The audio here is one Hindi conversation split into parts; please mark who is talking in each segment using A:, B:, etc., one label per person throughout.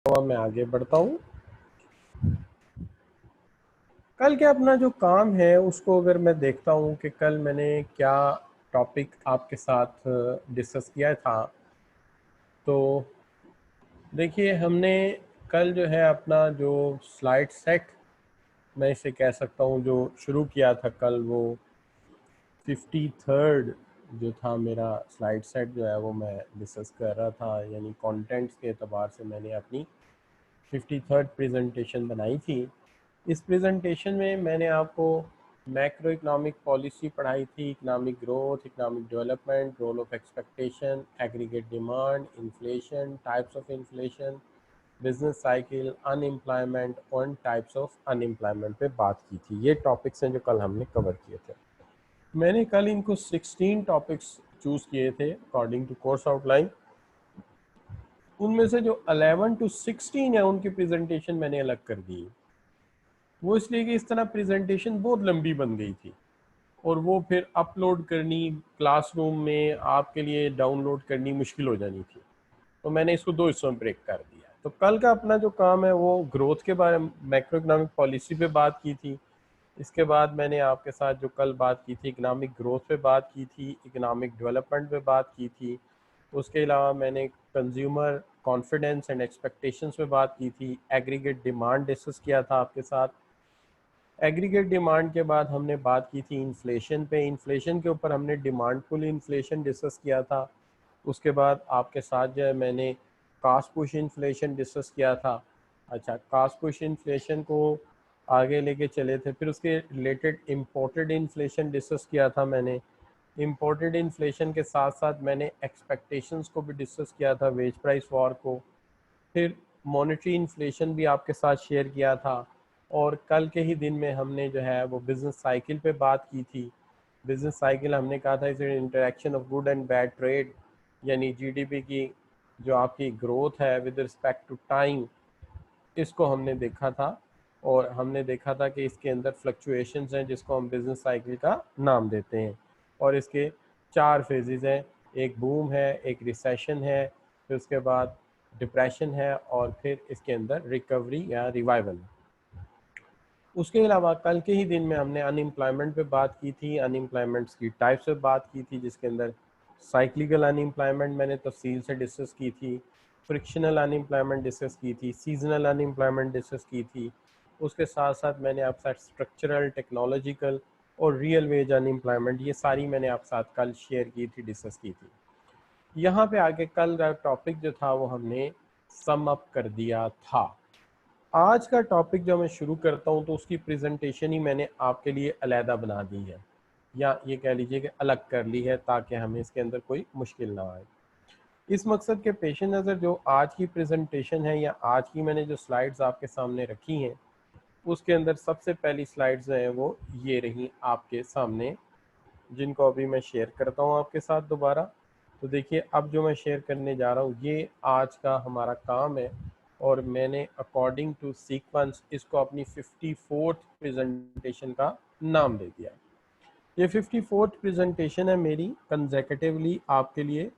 A: मैं आगे बढ़ता हूँ। कल के अपना जो काम है उसको अगर मैं देखता हूँ कि कल मैंने क्या टॉपिक आपके साथ डिस्कस किया था, तो देखिए हमने कल जो है अपना जो स्लाइड सेट, मैं इसे कह सकता हूँ, जो शुरू किया था कल, वो 53rd जो था मेरा स्लाइड सेट जो है वो मैं डिस्कस कर रहा था, यानी कंटेंट्स के एतबार से मैंने अपनी 53rd प्रेजेंटेशन बनाई थी। इस प्रेजेंटेशन में मैंने आपको मैक्रो इकोनॉमिक पॉलिसी पढ़ाई थी, economic growth, economic development, role of expectation, aggregate demand, inflation, types of inflation, business cycle, unemployment और टाइप्स ऑफ अनएम्प्लॉयमेंट पे बात की थी। ये टॉपिक्स हैं जो कल हमने कवर किए थे। मैंने कल इनको 16 टॉपिक्स चूज़ किए थे अकॉर्डिंग टू कोर्स आउटलाइन। उनमें से जो 11 to 16 है उनकी प्रेजेंटेशन मैंने अलग कर दी। वो इसलिए कि इस तरह प्रेजेंटेशन बहुत लंबी बन गई थी और वो फिर अपलोड करनी क्लासरूम में आपके लिए डाउनलोड करनी मुश्किल हो जानी थी, तो मैंने इसको दो हिस्सों में ब्रेक कर दिया। तो कल का अपना जो काम है वो ग्रोथ के बारे में, मैक्रो इकोनॉमिक पॉलिसी पे बात की थी। इसके बाद मैंने आपके साथ जो कल बात की थी इकोनॉमिक ग्रोथ पे बात की थी, इकोनॉमिक डेवलपमेंट पे बात की थी। उसके अलावा मैंने कंज्यूमर कॉन्फिडेंस एंड एक्सपेक्टेशंस पे बात की थी, एग्रीगेट डिमांड डिस्कस किया था आपके साथ। एग्रीगेट डिमांड के बाद हमने बात की थी इन्फ्लेशन पे। इन्फ्लेशन के ऊपर हमने डिमांड पुल इन्फ्लेशन डिस्कस किया था। उसके बाद आपके साथ जो है मैंने कास्ट पुश इन्फ्लेशन डिस्कस किया था। अच्छा, कास्ट पुश इन्फ्लेशन को आगे लेके चले थे, फिर उसके रिलेटेड इम्पोर्टेड इन्फ्लेशन डिस्कस किया था मैंने। इम्पोर्टेड इन्फ्लेशन के साथ साथ मैंने एक्सपेक्टेशंस को भी डिस्कस किया था, वेज प्राइस वॉर को। फिर मॉनेटरी इन्फ्लेशन भी आपके साथ शेयर किया था। और कल के ही दिन में हमने जो है वो बिज़नेस साइकिल पे बात की थी। बिज़नेस साइकिल हमने कहा था इस interaction of good and bad trade, यानी जीडीपी की जो आपकी ग्रोथ है विद रिस्पेक्ट टू टाइम, इसको हमने देखा था। और हमने देखा था कि इसके अंदर फ्लक्चुएशंस हैं जिसको हम बिज़नेस साइकिल का नाम देते हैं। और इसके 4 फेजेस हैं, एक बूम है, एक रिसेशन है, फिर उसके बाद डिप्रेशन है और फिर इसके अंदर रिकवरी या रिवाइवल। उसके अलावा कल के ही दिन में हमने अनएम्प्लॉयमेंट पे बात की थी, अनएम्प्लॉयमेंट्स की टाइप्स पे बात की थी, जिसके अंदर साइक्लिकल अनएम्प्लॉयमेंट मैंने तफसील से डिस्कस की थी, फ्रिक्शनल अनएम्प्लॉयमेंट डिस्कस की थी, सीजनल अनएम्प्लॉयमेंट डिस्कस की थी। उसके साथ साथ मैंने आपके साथ स्ट्रक्चरल, टेक्नोलॉजिकल और रियल वेज अनएम्प्लॉयमेंट, ये सारी मैंने आपके साथ कल शेयर की थी, डिस्कस की थी। यहाँ पे आगे कल का टॉपिक जो था वो हमने सम अप कर दिया था। आज का टॉपिक जो मैं शुरू करता हूँ तो उसकी प्रेजेंटेशन ही मैंने आपके लिए अलहदा बना दी है, या ये कह लीजिए कि अलग कर ली है, ताकि हमें इसके अंदर कोई मुश्किल ना आए। इस मकसद के पेश नज़र जो आज की प्रेजेंटेशन है या आज की मैंने जो स्लाइड्स आपके सामने रखी हैं, उसके अंदर सबसे पहली स्लाइड्स हैं वो ये रही आपके सामने, जिनको अभी मैं शेयर करता हूँ आपके साथ दोबारा। तो देखिए, अब जो मैं शेयर करने जा रहा हूँ ये आज का हमारा काम है और मैंने अकॉर्डिंग टू सीक्वेंस इसको अपनी 54th प्रेजेंटेशन का नाम दे दिया। ये 54th प्रेजेंटेशन है मेरी कंसेक्यूटिवली आपके लिए।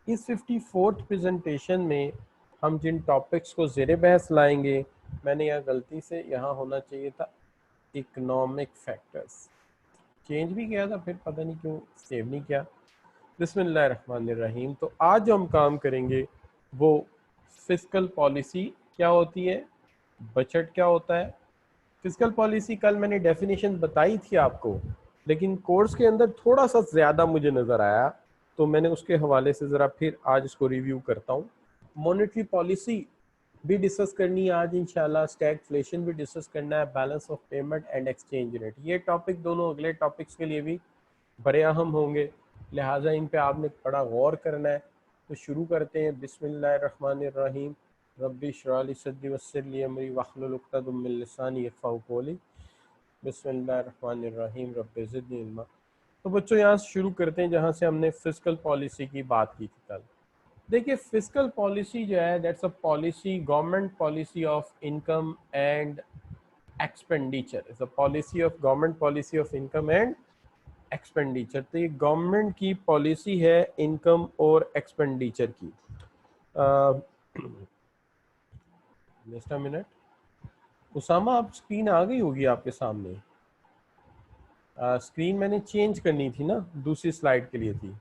A: इस 54th प्रेजेंटेशन में हम जिन टॉपिक्स को ज़ेर बहस लाएंगे, मैंने यह गलती से यहाँ होना चाहिए था इकोनॉमिक फैक्टर्स, चेंज भी किया था, फिर पता नहीं क्यों सेव नहीं किया। बिस्मिल्लाहिर्रहमानिर्रहीम। तो आज जो हम काम करेंगे वो फिस्कल पॉलिसी क्या होती है, बजट क्या होता है। फिस्कल पॉलिसी कल मैंने डेफिनेशन बताई थी आपको, लेकिन कोर्स के अंदर थोड़ा सा ज़्यादा मुझे नज़र आया, तो मैंने उसके हवाले से ज़रा फिर आज इसको रिव्यू करता हूँ। मॉनेटरी पॉलिसी भी डिस्कस करनी है आज इंशाल्लाह, स्टैगफ्लेशन भी डिस्कस करना है, balance of payment and exchange rate. ये टॉपिक दोनों अगले टॉपिक्स के लिए भी बड़े अहम होंगे, लिहाजा इन पे आपने बड़ा गौर करना है। तो शुरू करते हैं। बिस्मिल्लाहिर्रहमानिर्रहीम। रब्बी इश्रह ली सदरी वयस्सिर ली अमरी वहलुल उक़दतम मिन लिसानी यफ़क़हू क़ौली। बिस्मिल्लाहिर्रहमानिर्रहीम रब्बि ज़िदनी इल्मा। तो बच्चों यहाँ से शुरू करते हैं जहाँ से हमने फिस्कल पॉलिसी की बात की थी कल। देखिए, फिस्कल पॉलिसी जो है that's a policy, government policy of income and expenditure, is a policy of government policy of income and expenditure. तो ये गवर्नमेंट की पॉलिसी है इनकम और एक्सपेंडिचर की। Just a minute. उसामा, आप स्क्रीन आ गई होगी आपके सामने। स्क्रीन मैंने चेंज करनी थी ना, दूसरी स्लाइड के लिए थी।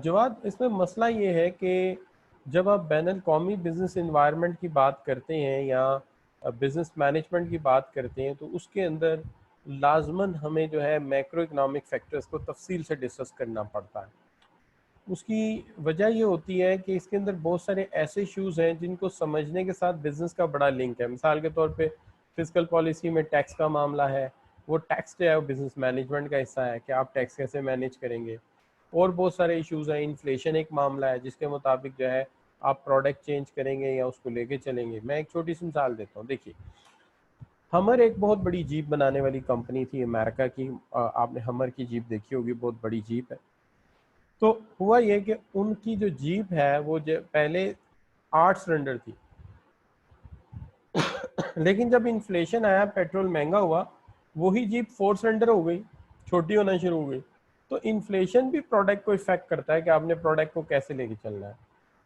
A: जवाब इसमें मसला ये है कि जब आप बैन अवी बिज़नेस इन्वायरमेंट की बात करते हैं या बिज़नेस मैनेजमेंट की बात करते हैं, तो उसके अंदर लाजमन हमें जो है मैक्रो इकनॉमिक फैक्टर्स को तफसील से डिस्कस करना पड़ता है। उसकी वजह ये होती है कि इसके अंदर बहुत सारे ऐसे इश्यूज़ हैं जिनको समझने के साथ बिज़नेस का बड़ा लिंक है। मिसाल के तौर पे फिजिकल पॉलिसी में टैक्स का मामला है, वो टैक्स जो है वो बिज़नेस मैनेजमेंट का हिस्सा है कि आप टैक्स कैसे मैनेज करेंगे। और बहुत सारे इश्यूज़ हैं, इन्फ्लेशन एक मामला है जिसके मुताबिक जो है आप प्रोडक्ट चेंज करेंगे या उसको लेके चलेंगे। मैं एक छोटी सी मिसाल देता हूँ। देखिए, हमर एक बहुत बड़ी जीप बनाने वाली कंपनी थी अमेरिका की। आपने हमर की जीप देखी होगी, बहुत बड़ी जीप है। तो हुआ ये कि उनकी जो जीप है वो पहले 8 सिलेंडर थी, लेकिन जब इन्फ्लेशन आया, पेट्रोल महंगा हुआ, वही जीप 4 सिलेंडर हो गई, छोटी होना शुरू हो गई। तो इन्फ्लेशन भी प्रोडक्ट को इफेक्ट करता है कि आपने प्रोडक्ट को कैसे लेके चलना है।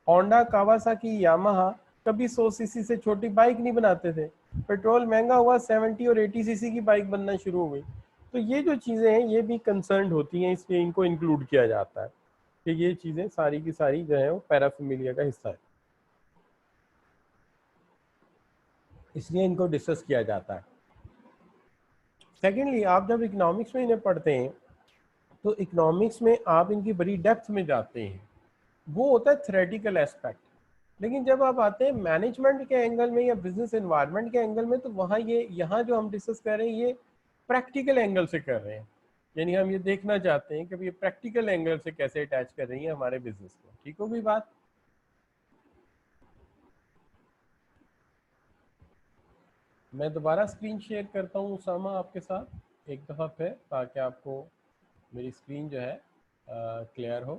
A: होंडा, कावासाकी, यामाहा कभी 100 सीसी से छोटी बाइक नहीं बनाते थे। पेट्रोल महंगा हुआ, 70 और 80 सीसी की बाइक बनना शुरू हो गई। तो ये जो चीज़ें हैं ये भी कंसर्न होती हैं, इसलिए इनको इंक्लूड किया जाता है कि ये चीज़ें सारी की सारी जो है वो पैराफेमिलिया का हिस्सा है, इसलिए इनको डिस्कस किया जाता है। सेकेंडली, आप जब इकोनॉमिक्स में इन्हें पढ़ते हैं तो इकोनॉमिक्स में आप इनकी बड़ी डेप्थ में जाते हैं, वो होता है थ्योरेटिकल एस्पेक्ट। लेकिन जब आप आते हैं मैनेजमेंट के एंगल में या बिजनेस एनवायरनमेंट के एंगल में, तो वहाँ ये यहाँ जो हम डिस्कस कर रहे हैं ये प्रैक्टिकल एंगल से कर रहे हैं। यानी हम ये देखना चाहते हैं कि ये प्रैक्टिकल एंगल से कैसे अटैच कर रही है हमारे बिजनेस को। ठीक होगी बात? मैं दोबारा स्क्रीन शेयर करता हूँ उसामा आपके साथ एक दफ़ा फिर, ताकि आपको मेरी स्क्रीन जो है क्लियर हो।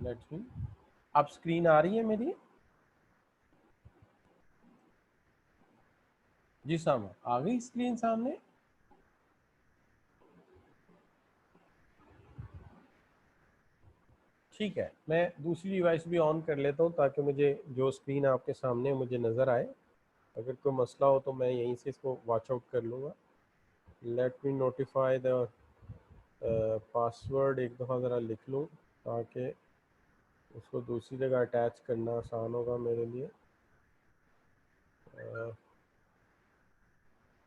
A: लेट्स मी, आप स्क्रीन आ रही है मेरी? जी सामा, आ गई स्क्रीन सामने? ठीक है, मैं दूसरी डिवाइस भी ऑन कर लेता हूँ ताकि मुझे जो स्क्रीन आपके सामने मुझे नज़र आए। अगर कोई मसला हो तो मैं यहीं से इसको वॉच आउट कर लूँगा। Let me notify the password, एक दफ़ा ज़रा लिख लूँ ताकि उसको दूसरी जगह अटैच करना आसान होगा मेरे लिए।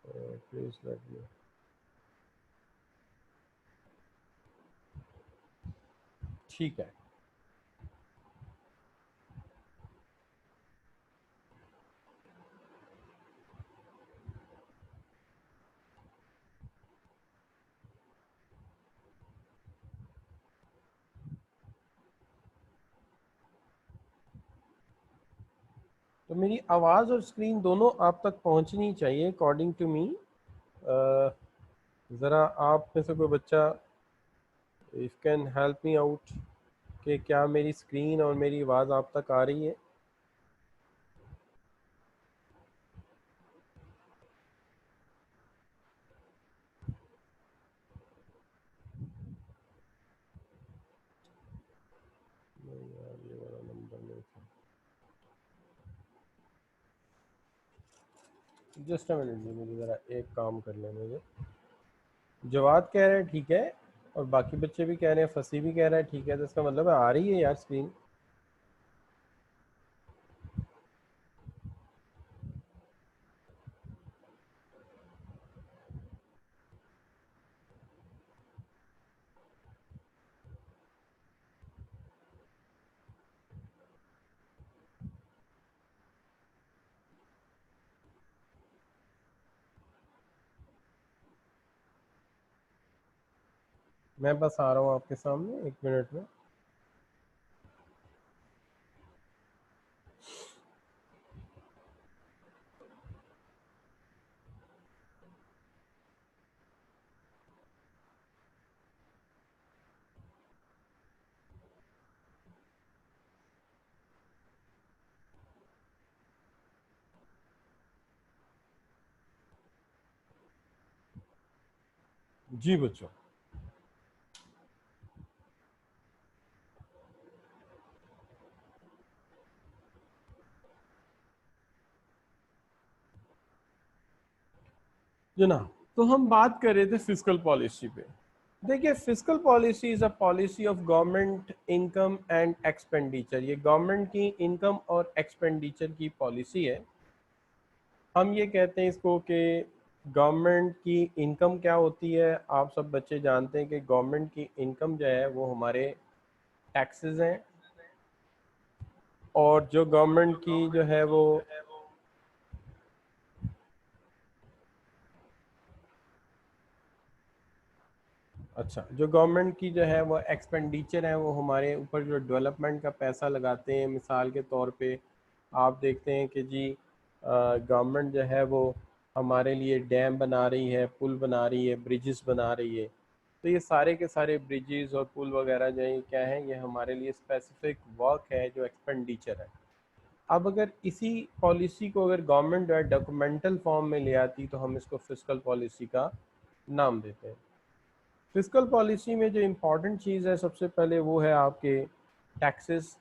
A: Please let me. ठीक है, तो मेरी आवाज़ और स्क्रीन दोनों आप तक पहुंचनी चाहिए अकॉर्डिंग टू मी। ज़रा आप में से कोई बच्चा if can help me out कि क्या मेरी स्क्रीन और मेरी आवाज़ आप तक आ रही है? नहीं यार, ये वाला नंबर नहीं था। जस्ट अ मिनट जी, मुझे ज़रा एक काम कर लेने दे। जवाद कह रहे हैं ठीक है, और बाकी बच्चे भी कह रहे हैं, फसी भी कह रहा है ठीक है, तो इसका मतलब है आ रही है यार स्क्रीन। मैं बस आ रहा हूँ आपके सामने 1 मिनट में। जी बच्चों, जनाब, तो हम बात कर रहे थे फिस्कल पॉलिसी पे। देखिए, fiscal policy is a policy of government income and expenditure. ये गवर्नमेंट की इनकम और एक्सपेंडिचर की पॉलिसी है। हम ये कहते हैं इसको कि गवर्नमेंट की इनकम क्या होती है। आप सब बच्चे जानते हैं कि गवर्नमेंट की इनकम जो है वो हमारे टैक्सेस हैं, और जो गवर्नमेंट की जो है वो अच्छा, जो गवर्नमेंट की जो है वो एक्सपेंडिचर है, वो हमारे ऊपर जो डेवलपमेंट का पैसा लगाते हैं। मिसाल के तौर पे आप देखते हैं कि जी गवर्नमेंट जो है वो हमारे लिए डैम बना रही है, पुल बना रही है, ब्रिजेस बना रही है। तो ये सारे के सारे ब्रिजेस और पुल वगैरह जो है क्या है, ये हमारे लिए स्पेसिफिक वर्क है जो एक्सपेंडिचर है। अब अगर इसी पॉलिसी को अगर गवर्नमेंट जो है डॉक्यूमेंटल फॉर्म में ले आती तो हम इसको फिस्कल पॉलिसी का नाम देते हैं। फिस्कल पॉलिसी में जो इम्पोर्टेंट चीज़ है सबसे पहले वो है आपके टैक्सेस।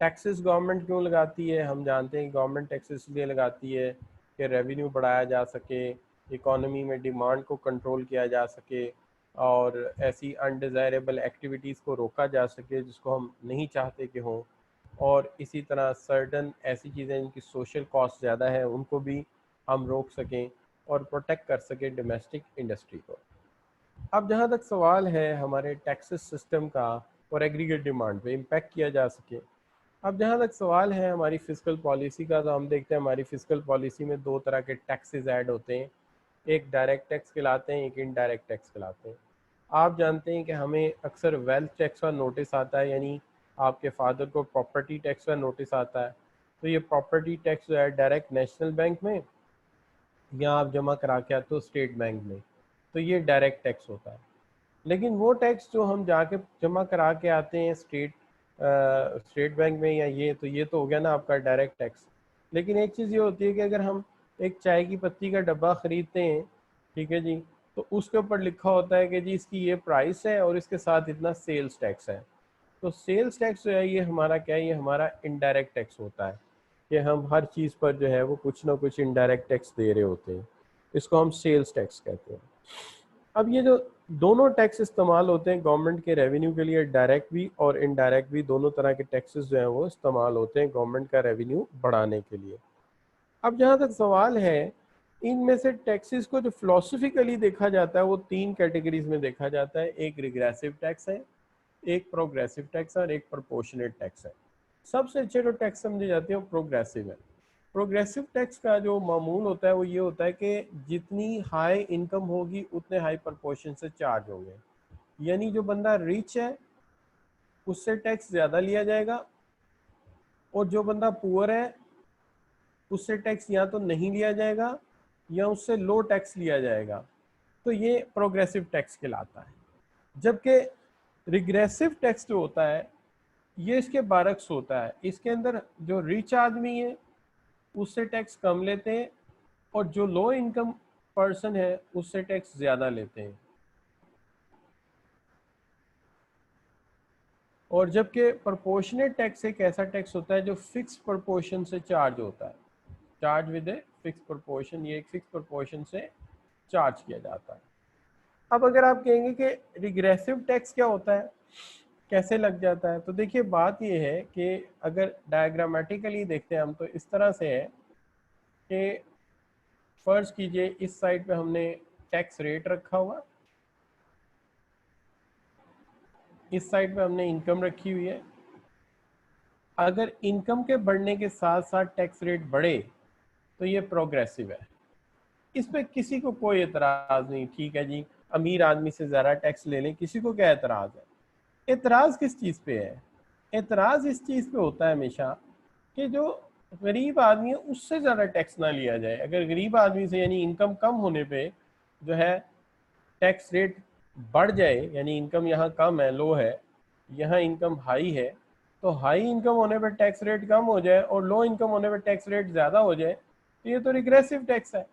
A: टैक्सेस गवर्नमेंट क्यों लगाती है? हम जानते हैं कि गवर्नमेंट टैक्सेस इसलिए लगाती है कि रेवेन्यू बढ़ाया जा सके, इकोनॉमी में डिमांड को कंट्रोल किया जा सके, और ऐसी अनडिज़ायरेबल एक्टिविटीज़ को रोका जा सके जिसको हम नहीं चाहते कि हों। और इसी तरह सर्टन ऐसी चीज़ें जिनकी सोशल कॉस्ट ज़्यादा है उनको भी हम रोक सकें और प्रोटेक्ट कर सकें डोमेस्टिक इंडस्ट्री को। अब जहाँ तक सवाल है हमारे टैक्सेस सिस्टम का और एग्रीगेट डिमांड पे इम्पेक्ट किया जा सके, अब जहाँ तक सवाल है हमारी फिस्कल पॉलिसी का, तो हम देखते हैं हमारी फिस्कल पॉलिसी में दो तरह के टैक्सेस ऐड होते हैं। एक डायरेक्ट टैक्स कहलाते हैं, एक इनडायरेक्ट टैक्स कहलाते हैं। आप जानते हैं कि हमें अक्सर वेल्थ टैक्स का नोटिस आता है, यानी आपके फादर को प्रॉपर्टी टैक्स का नोटिस आता है। तो ये प्रॉपर्टी टैक्स जो है डायरेक्ट नेशनल बैंक में, या आप जमा करा के आते हो स्टेट बैंक में, तो ये डायरेक्ट टैक्स होता है। लेकिन वो टैक्स जो हम जाके जमा करा के आते हैं स्टेट बैंक में या ये तो हो गया ना आपका डायरेक्ट टैक्स। लेकिन एक चीज़ ये होती है कि अगर हम एक चाय की पत्ती का डब्बा ख़रीदते हैं, ठीक है जी, तो उसके ऊपर लिखा होता है कि जी इसकी ये प्राइस है और इसके साथ इतना सेल्स टैक्स है। तो सेल्स टैक्स जो है ये हमारा क्या है, ये हमारा इनडायरेक्ट टैक्स होता है कि हम हर चीज़ पर जो है वो कुछ ना कुछ इनडायरेक्ट टैक्स दे रहे होते हैं। इसको हम सेल्स टैक्स कहते हैं। अब ये जो दोनों टैक्स इस्तेमाल होते हैं गवर्नमेंट के रेवेन्यू के लिए, डायरेक्ट भी और इनडायरेक्ट भी, दोनों तरह के टैक्सेस जो हैं वो इस्तेमाल होते हैं गवर्नमेंट का रेवेन्यू बढ़ाने के लिए। अब जहाँ तक सवाल है, इनमें से टैक्सेस को जो फिलोसफिकली देखा जाता है वो तीन कैटेगरीज में देखा जाता है। एक रिग्रेसिव टैक्स है, एक प्रोग्रेसिव टैक्स है और एक प्रोपोर्शनेट टैक्स है। सबसे अच्छे जो टैक्स समझे जाते हैं वो प्रोग्रेसिव है। प्रोग्रेसिव टैक्स का जो मामूल होता है वो ये होता है कि जितनी हाई इनकम होगी उतने हाई प्रपोर्शन से चार्ज होंगे। यानी जो बंदा रिच है उससे टैक्स ज़्यादा लिया जाएगा, और जो बंदा पुअर है उससे टैक्स या तो नहीं लिया जाएगा या उससे लो टैक्स लिया जाएगा। तो ये प्रोग्रेसिव टैक्स कहलाता है। जबकि रिग्रेसिव टैक्स जो होता है ये इसके बरक्स होता है। इसके अंदर जो रिच आदमी है उससे टैक्स कम लेते हैं, और जो लो इनकम पर्सन है उससे टैक्स ज़्यादा लेते हैं। और जबकि प्रोपोर्शनेट टैक्स एक ऐसा टैक्स होता है जो फिक्स प्रोपोर्शन से चार्ज होता है, charge with a fix proportion. ये एक फिक्स प्रोपोर्शन से चार्ज किया जाता है। अब अगर आप कहेंगे कि रिग्रेसिव टैक्स क्या होता है, कैसे लग जाता है, तो देखिए बात ये है कि अगर डायग्रामेटिकली देखते हैं हम तो इस तरह से है कि फर्ज कीजिए इस साइड पे हमने टैक्स रेट रखा हुआ, इस साइड पे हमने इनकम रखी हुई है। अगर इनकम के बढ़ने के साथ साथ टैक्स रेट बढ़े तो ये प्रोग्रेसिव है। इस पे किसी को कोई एतराज़ नहीं, ठीक है जी, अमीर आदमी से ज़्यादा टैक्स ले लें, किसी को क्या एतराज़ है? एतराज़ किस चीज़ पे है? एतराज़ इस चीज़ पे होता है हमेशा कि जो गरीब आदमी है उससे ज़्यादा टैक्स ना लिया जाए। अगर गरीब आदमी से यानी इनकम कम होने पे जो है टैक्स रेट बढ़ जाए, यानी इनकम यहाँ कम है, लो है, यहाँ इनकम हाई है, तो हाई इनकम होने पर टैक्स रेट कम हो जाए और लो इनकम होने पर टैक्स रेट ज़्यादा हो जाए, तो ये तो रिग्रेसिव टैक्स है।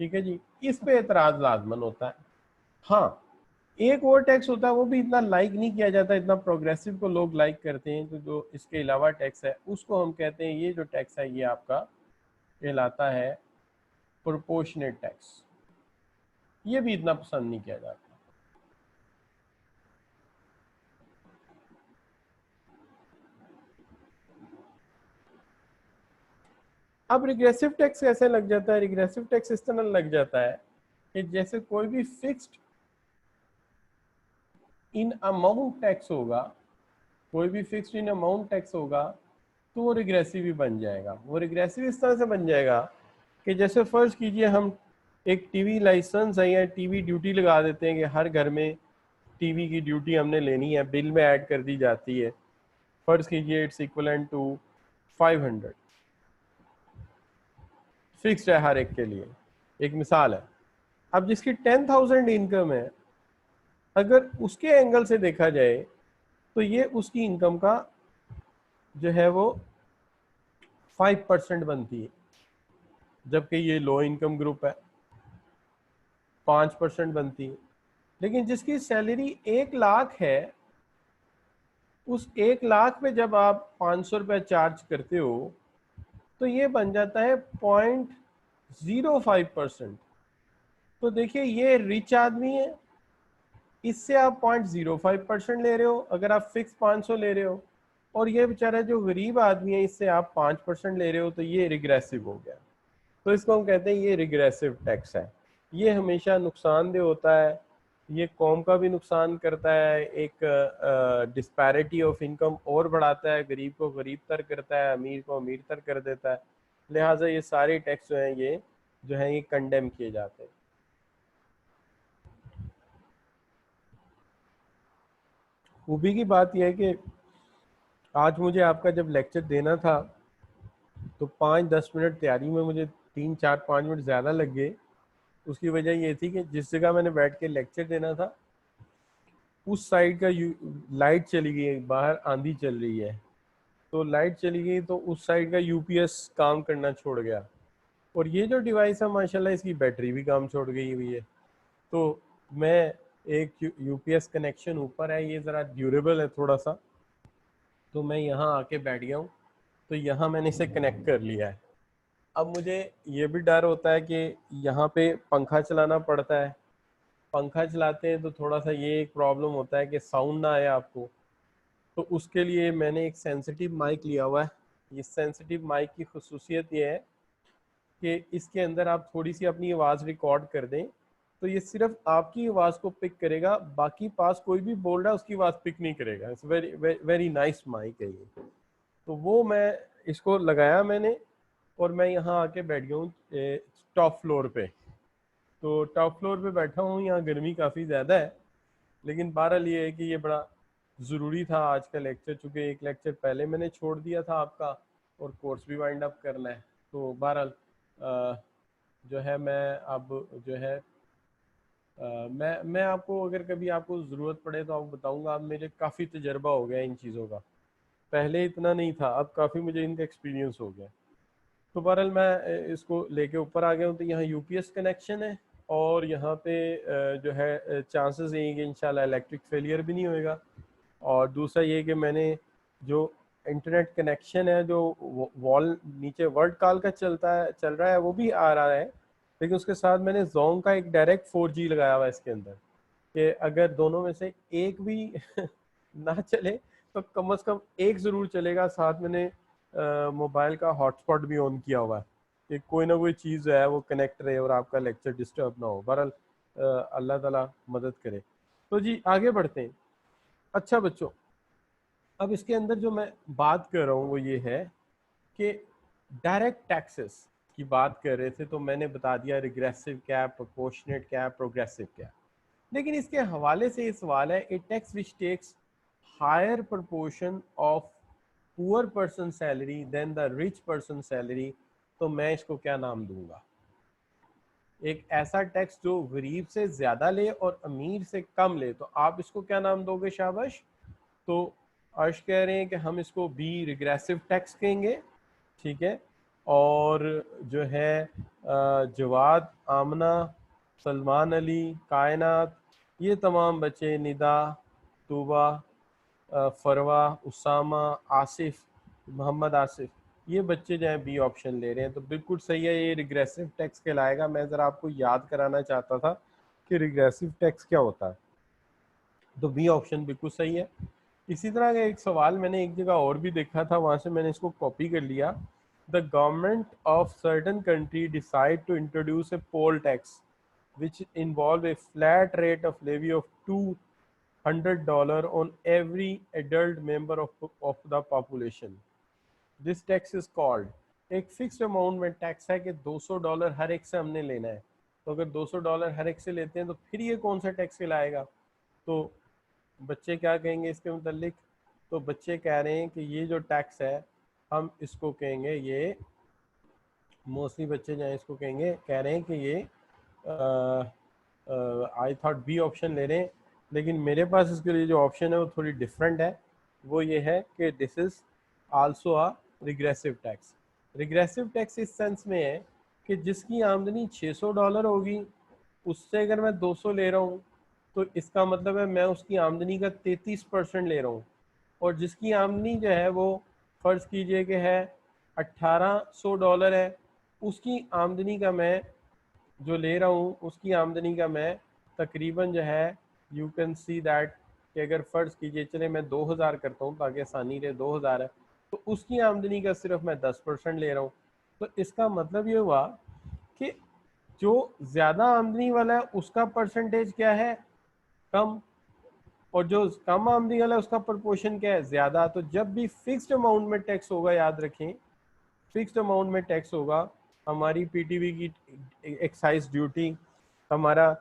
A: ठीक है जी, इस पे एतराज़ लाजमन होता है। हाँ, एक और टैक्स होता है वो भी इतना लाइक नहीं किया जाता, इतना प्रोग्रेसिव को लोग लाइक करते हैं, तो जो इसके अलावा टैक्स है उसको हम कहते हैं, ये जो टैक्स है ये आपका कहलाता है प्रोपोर्शनेट टैक्स। ये भी इतना पसंद नहीं किया जाता। अब रिग्रेसिव टैक्स कैसे लग जाता है? रिग्रेसिव टैक्स इस तरह लग जाता है कि जैसे कोई भी फिक्स्ड इन अमाउंट टैक्स होगा, कोई भी फिक्स्ड इन अमाउंट टैक्स होगा तो वो रिग्रेसिव ही बन जाएगा। वो रिग्रेसिव इस तरह से बन जाएगा कि जैसे फर्ज कीजिए हम एक टीवी लाइसेंस है या टीवी ड्यूटी लगा देते हैं कि हर घर में टीवी की ड्यूटी हमने लेनी है, बिल में ऐड कर दी जाती है। फर्ज कीजिए इट्स इक्वलेंट टू 500, फिक्स्ड है हर एक के लिए, एक मिसाल है। अब जिसकी 10,000 इनकम है, अगर उसके एंगल से देखा जाए तो ये उसकी इनकम का जो है वो 5% बनती है, जबकि ये लो इनकम ग्रुप है 5% बनती है। लेकिन जिसकी सैलरी 1 लाख है, उस 1 लाख पे जब आप 500 रुपये चार्ज करते हो तो ये बन जाता है 0.05%। तो देखिए ये रिच आदमी है, इससे आप 0.05% ले रहे हो अगर आप फिक्स 500 ले रहे हो, और ये बेचारा जो गरीब आदमी है इससे आप 5% ले रहे हो, तो ये रिग्रेसिव हो गया। तो इसको हम कहते हैं ये रिग्रेसिव टैक्स है। ये हमेशा नुकसानदेह होता है, ये कौम का भी नुकसान करता है, एक डिस्पैरिटी ऑफ इनकम और बढ़ाता है, गरीब को गरीब तर करता है, अमीर को अमीर तर कर देता है। लिहाजा ये सारे टैक्स जो हैं ये जो हैं ये कंडेम किए जाते हैं। खूबी की बात यह है कि आज मुझे आपका जब लेक्चर देना था तो 5-10 मिनट तैयारी में मुझे 3-4-5 मिनट ज़्यादा लग गए। उसकी वजह ये थी कि जिस जगह मैंने बैठ के लेक्चर देना था उस साइड का लाइट चली गई, बाहर आंधी चल रही है, तो लाइट चली गई तो उस साइड का यूपीएस काम करना छोड़ गया, और ये जो डिवाइस है माशाल्लाह इसकी बैटरी भी काम छोड़ गई हुई है। तो मैं एक यूपीएस कनेक्शन ऊपर है, ये ज़रा ड्यूरेबल है थोड़ा सा, तो मैं यहाँ आके बैठ गया हूँ, तो यहाँ मैंने इसे कनेक्ट कर लिया है। अब मुझे ये भी डर होता है कि यहाँ पे पंखा चलाना पड़ता है, पंखा चलाते हैं तो थोड़ा सा ये एक प्रॉब्लम होता है कि साउंड ना आए आपको, तो उसके लिए मैंने एक सेंसिटिव माइक लिया हुआ है। ये सेंसिटिव माइक की खसूसियत ये है कि इसके अंदर आप थोड़ी सी अपनी आवाज़ रिकॉर्ड कर दें तो ये सिर्फ आपकी आवाज़ को पिक करेगा, बाकी पास कोई भी बोल रहा है उसकी आवाज़ पिक नहीं करेगा। It's very very nice mic है ये। तो वो मैं इसको लगाया मैंने, और मैं यहाँ आके बैठ गया हूँ टॉप फ्लोर पे। तो टॉप फ्लोर पे बैठा हूँ, यहाँ गर्मी काफ़ी ज़्यादा है, लेकिन बहरहाल ये है कि ये बड़ा ज़रूरी था आज का लेक्चर, चूँकि एक लेक्चर पहले मैंने छोड़ दिया था आपका और कोर्स भी वाइंड अप करना है। तो बहरहाल जो है मैं अब जो है मैं आपको अगर कभी आपको ज़रूरत पड़े तो आपको बताऊंगा। अब मेरे काफ़ी तजर्बा हो गया इन चीज़ों का, पहले इतना नहीं था, अब काफ़ी मुझे इनका एक्सपीरियंस हो गया। तो बहरहाल मैं इसको लेके ऊपर आ गया हूँ, तो यहाँ यूपीएस कनेक्शन है, और यहाँ पे जो है चांसेस यही कि इंशाल्लाह इलेक्ट्रिक फेलियर भी नहीं होएगा। और दूसरा ये कि मैंने जो इंटरनेट कनेक्शन है जो वॉल नीचे वर्ल्ड कॉल का चल रहा है वो भी आ रहा है, लेकिन उसके साथ मैंने जोंग का एक डायरेक्ट 4G लगाया हुआ है इसके अंदर, कि अगर दोनों में से एक भी ना चले तो कम से कम एक ज़रूर चलेगा। साथ मैंने मोबाइल का हॉटस्पॉट भी ऑन किया हुआ है कि कोई ना कोई चीज़ जो है वो कनेक्ट रहे और आपका लेक्चर डिस्टर्ब ना हो। बहरहाल अल्लाह ताला मदद करे। तो जी आगे बढ़ते हैं। अच्छा बच्चों, अब इसके अंदर जो मैं बात कर रहा हूँ वो ये है कि डायरेक्ट टैक्सेस की बात कर रहे थे, तो मैंने बता दिया रिग्रेसिव क्या, प्रोपोर्शनेट क्या, प्रोग्रेसिव क्या। लेकिन इसके हवाले से ये सवाल है, a tax which takes higher proportion of poor person salary than the rich person salary, तो मैं इसको क्या नाम दूंगा? एक ऐसा टैक्स जो गरीब से ज़्यादा ले और अमीर से कम ले, तो आप इसको क्या नाम दोगे शाबाश? तो अर्श कह रहे हैं कि हम इसको बी रिग्रेसिव टैक्स कहेंगे, ठीक है। और जो है जवाद, आमना, सलमान अली, कायनात, ये तमाम बच्चे, निदा, तूबा, फरवा, उसामा, आसिफ, मोहम्मद आसिफ, ये बच्चे जो हैं बी ऑप्शन ले रहे हैं, तो बिल्कुल सही है, ये रिग्रेसिव टैक्स कहलाएगा। मैं ज़रा आपको याद कराना चाहता था कि रिग्रेसिव टैक्स क्या होता है। तो बी ऑप्शन बिल्कुल सही है। इसी तरह का एक सवाल मैंने एक जगह और भी देखा था, वहां से मैंने इसको कॉपी कर लिया। The government of certain country decide to introduce a poll tax which involve a flat rate of levy of $200 on every adult member of the population. This tax is called, एक फिक्स्ड अमाउंट में टैक्स है कि $200 हर एक से हमने लेना है। तो अगर $200 हर एक से लेते हैं तो फिर ये कौन सा टैक्स कहलाएगा? तो बच्चे क्या कहेंगे इसके मुतालिक? तो बच्चे कह रहे हैं कि ये जो टैक्स है हम इसको कहेंगे, ये मोस्टली बच्चे जो हैं इसको कहेंगे, कह रहे हैं कि ये आई थॉट बी ऑप्शन ले रहे हैं, लेकिन मेरे पास इसके लिए जो ऑप्शन है वो थोड़ी डिफरेंट है। वो ये है कि this is also a regressive tax. Regressive tax इस सेंस में है कि जिसकी आमदनी $600 होगी, उससे अगर मैं 200 ले रहा हूँ तो इसका मतलब है मैं उसकी आमदनी का 33% ले रहा हूँ। और जिसकी आमदनी जो है वो फ़र्ज़ कीजिए कि है $1800 है, उसकी आमदनी का मैं जो ले रहा हूँ उसकी आमदनी का मैं तकरीबन जो है, यू कैन सी दैट कि अगर फ़र्ज़ कीजिए चले मैं 2000 करता हूँ ताकि आसानी रहे, 2000 है तो उसकी आमदनी का सिर्फ मैं 10% ले रहा हूँ। तो इसका मतलब ये हुआ कि जो ज़्यादा आमदनी वाला है उसका परसेंटेज क्या है? कम। और जो कम आमदनी वाला है उसका प्रपोर्शन क्या है? ज़्यादा। तो जब भी फिक्स्ड अमाउंट में टैक्स होगा, याद रखें फिक्स्ड अमाउंट में टैक्स होगा, हमारी पीटीवी की एक्साइज ड्यूटी, हमारा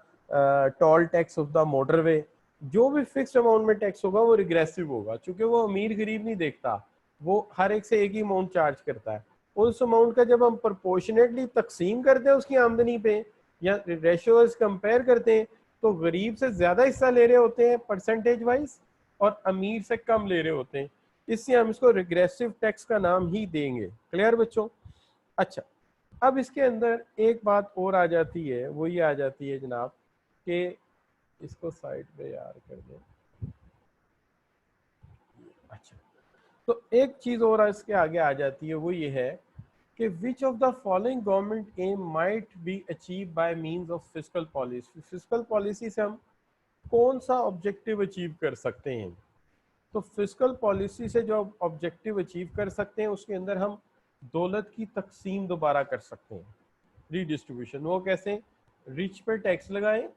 A: toll tax of the motorway, जो भी फिक्स्ड अमाउंट में टैक्स होगा वो रिग्रेसिव होगा, क्योंकि वो अमीर गरीब नहीं देखता, वो हर एक से एक ही अमाउंट चार्ज करता है। उस अमाउंट का जब हम प्रोपोर्शनेटली तकसीम करते हैं उसकी आमदनी पे या रेशियोज कंपेयर करते हैं तो गरीब से ज्यादा हिस्सा ले रहे होते हैं परसेंटेज वाइज और अमीर से कम ले रहे होते हैं। इससे हम इसको रिग्रेसिव टैक्स का नाम ही देंगे। क्लियर बच्चों? अच्छा, अब इसके अंदर एक बात और आ जाती है, वो ये आ जाती है जनाब कि इसको साइड पे यार कर दें। अच्छा, तो एक चीज और इसके आगे आ जाती है, वो ये है कि which of the following government aim might be achieve by means of fiscal policy. Fiscal policy से हम कौन सा ऑब्जेक्टिव अचीव कर सकते हैं? तो फिस्कल पॉलिसी से जो ऑब्जेक्टिव अचीव कर सकते हैं उसके अंदर हम दौलत की तकसीम दोबारा कर सकते हैं, रीडिस्ट्रीब्यूशन। वो कैसे? रिच पे टैक्स लगाएं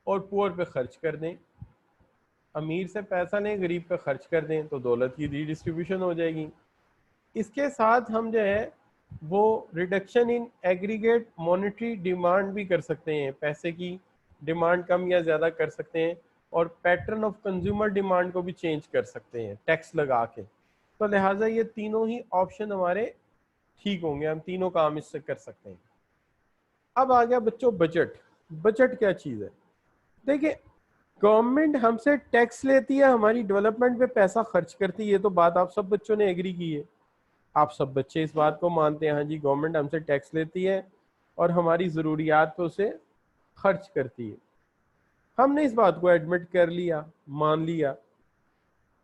A: और पुअर पे खर्च कर दें, अमीर से पैसा लें गरीब पे खर्च कर दें, तो दौलत की रीडिस्ट्रीब्यूशन हो जाएगी। इसके साथ हम जो है वो reduction in aggregate monetary demand भी कर सकते हैं, पैसे की डिमांड कम या ज़्यादा कर सकते हैं, और पैटर्न ऑफ कंज्यूमर डिमांड को भी चेंज कर सकते हैं टैक्स लगा के। तो लिहाजा ये तीनों ही ऑप्शन हमारे ठीक होंगे, हम तीनों काम इससे कर सकते हैं। अब आ गया बच्चों बजट। बजट क्या चीज़ है? देखिए, गवर्नमेंट हमसे टैक्स लेती है, हमारी डेवलपमेंट पे पैसा खर्च करती है, ये तो बात आप सब बच्चों ने एग्री की है। आप सब बच्चे इस बात को मानते हैं, हाँ जी गवर्नमेंट हमसे टैक्स लेती है और हमारी ज़रूरियात पे उसे खर्च करती है। हमने इस बात को एडमिट कर लिया, मान लिया।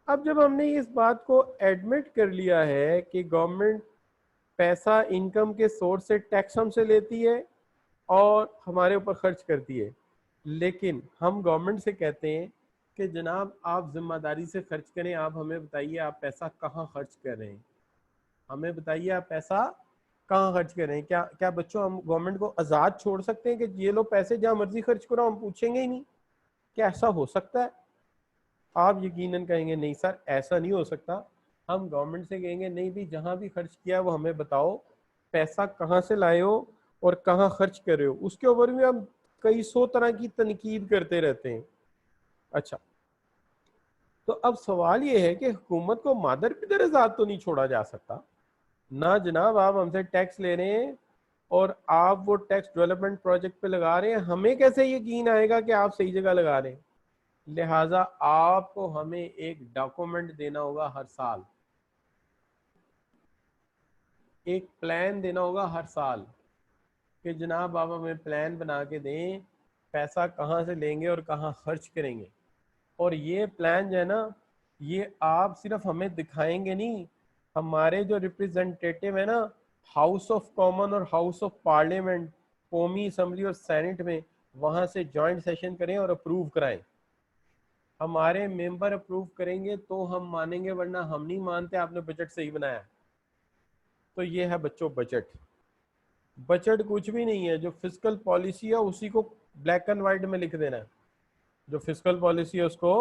A: अब जब हमने इस बात को एडमिट कर लिया है कि गवर्नमेंट पैसा इनकम के सोर्स से टैक्स हमसे लेती है और हमारे ऊपर खर्च करती है, लेकिन हम गवर्नमेंट से कहते हैं कि जनाब आप जिम्मेदारी से खर्च करें, आप हमें बताइए आप पैसा कहाँ खर्च कर रहे हैं, हमें बताइए आप पैसा कहाँ खर्च कर रहे हैं। क्या क्या बच्चों हम गवर्नमेंट को आज़ाद छोड़ सकते हैं कि ये लो पैसे जहाँ मर्जी खर्च करो, हम पूछेंगे ही नहीं? क्या ऐसा हो सकता है? आप यकीनन कहेंगे नहीं सर ऐसा नहीं हो सकता। हम गवर्नमेंट से कहेंगे नहीं भी, जहाँ भी खर्च किया वो हमें बताओ, पैसा कहाँ से लाए हो और कहाँ खर्च कर रहे हो। उसके ऊपर भी हम कई सौ तरह की तनकीद करते रहते हैं। अच्छा, तो अब सवाल ये है कि हुकूमत को मादर पिदर आजाद तो नहीं छोड़ा जा सकता ना जनाब। आप हमसे टैक्स ले रहे हैं और आप वो टैक्स डेवलपमेंट प्रोजेक्ट पे लगा रहे हैं, हमें कैसे यकीन आएगा कि आप सही जगह लगा रहे हैं? लिहाजा आपको हमें एक डॉक्यूमेंट देना होगा हर साल, एक प्लान देना होगा हर साल कि जनाब आप हमें प्लान बना के दें पैसा कहाँ से लेंगे और कहाँ खर्च करेंगे। और ये प्लान जो है ना, ये आप सिर्फ हमें दिखाएंगे नहीं, हमारे जो रिप्रेजेंटेटिव है ना हाउस ऑफ कॉमन और हाउस ऑफ पार्लियामेंट, कौमी असम्बली और सेनेट में, वहाँ से जॉइंट सेशन करें और अप्रूव कराएं। हमारे मेंबर अप्रूव करेंगे तो हम मानेंगे, वरना हम नहीं मानते आपने बजट सही बनाया। तो ये है बच्चों बजट। बजट कुछ भी नहीं है, जो फिस्कल पॉलिसी है उसी को ब्लैक एंड व्हाइट में लिख देना है। जो फिस्कल पॉलिसी है उसको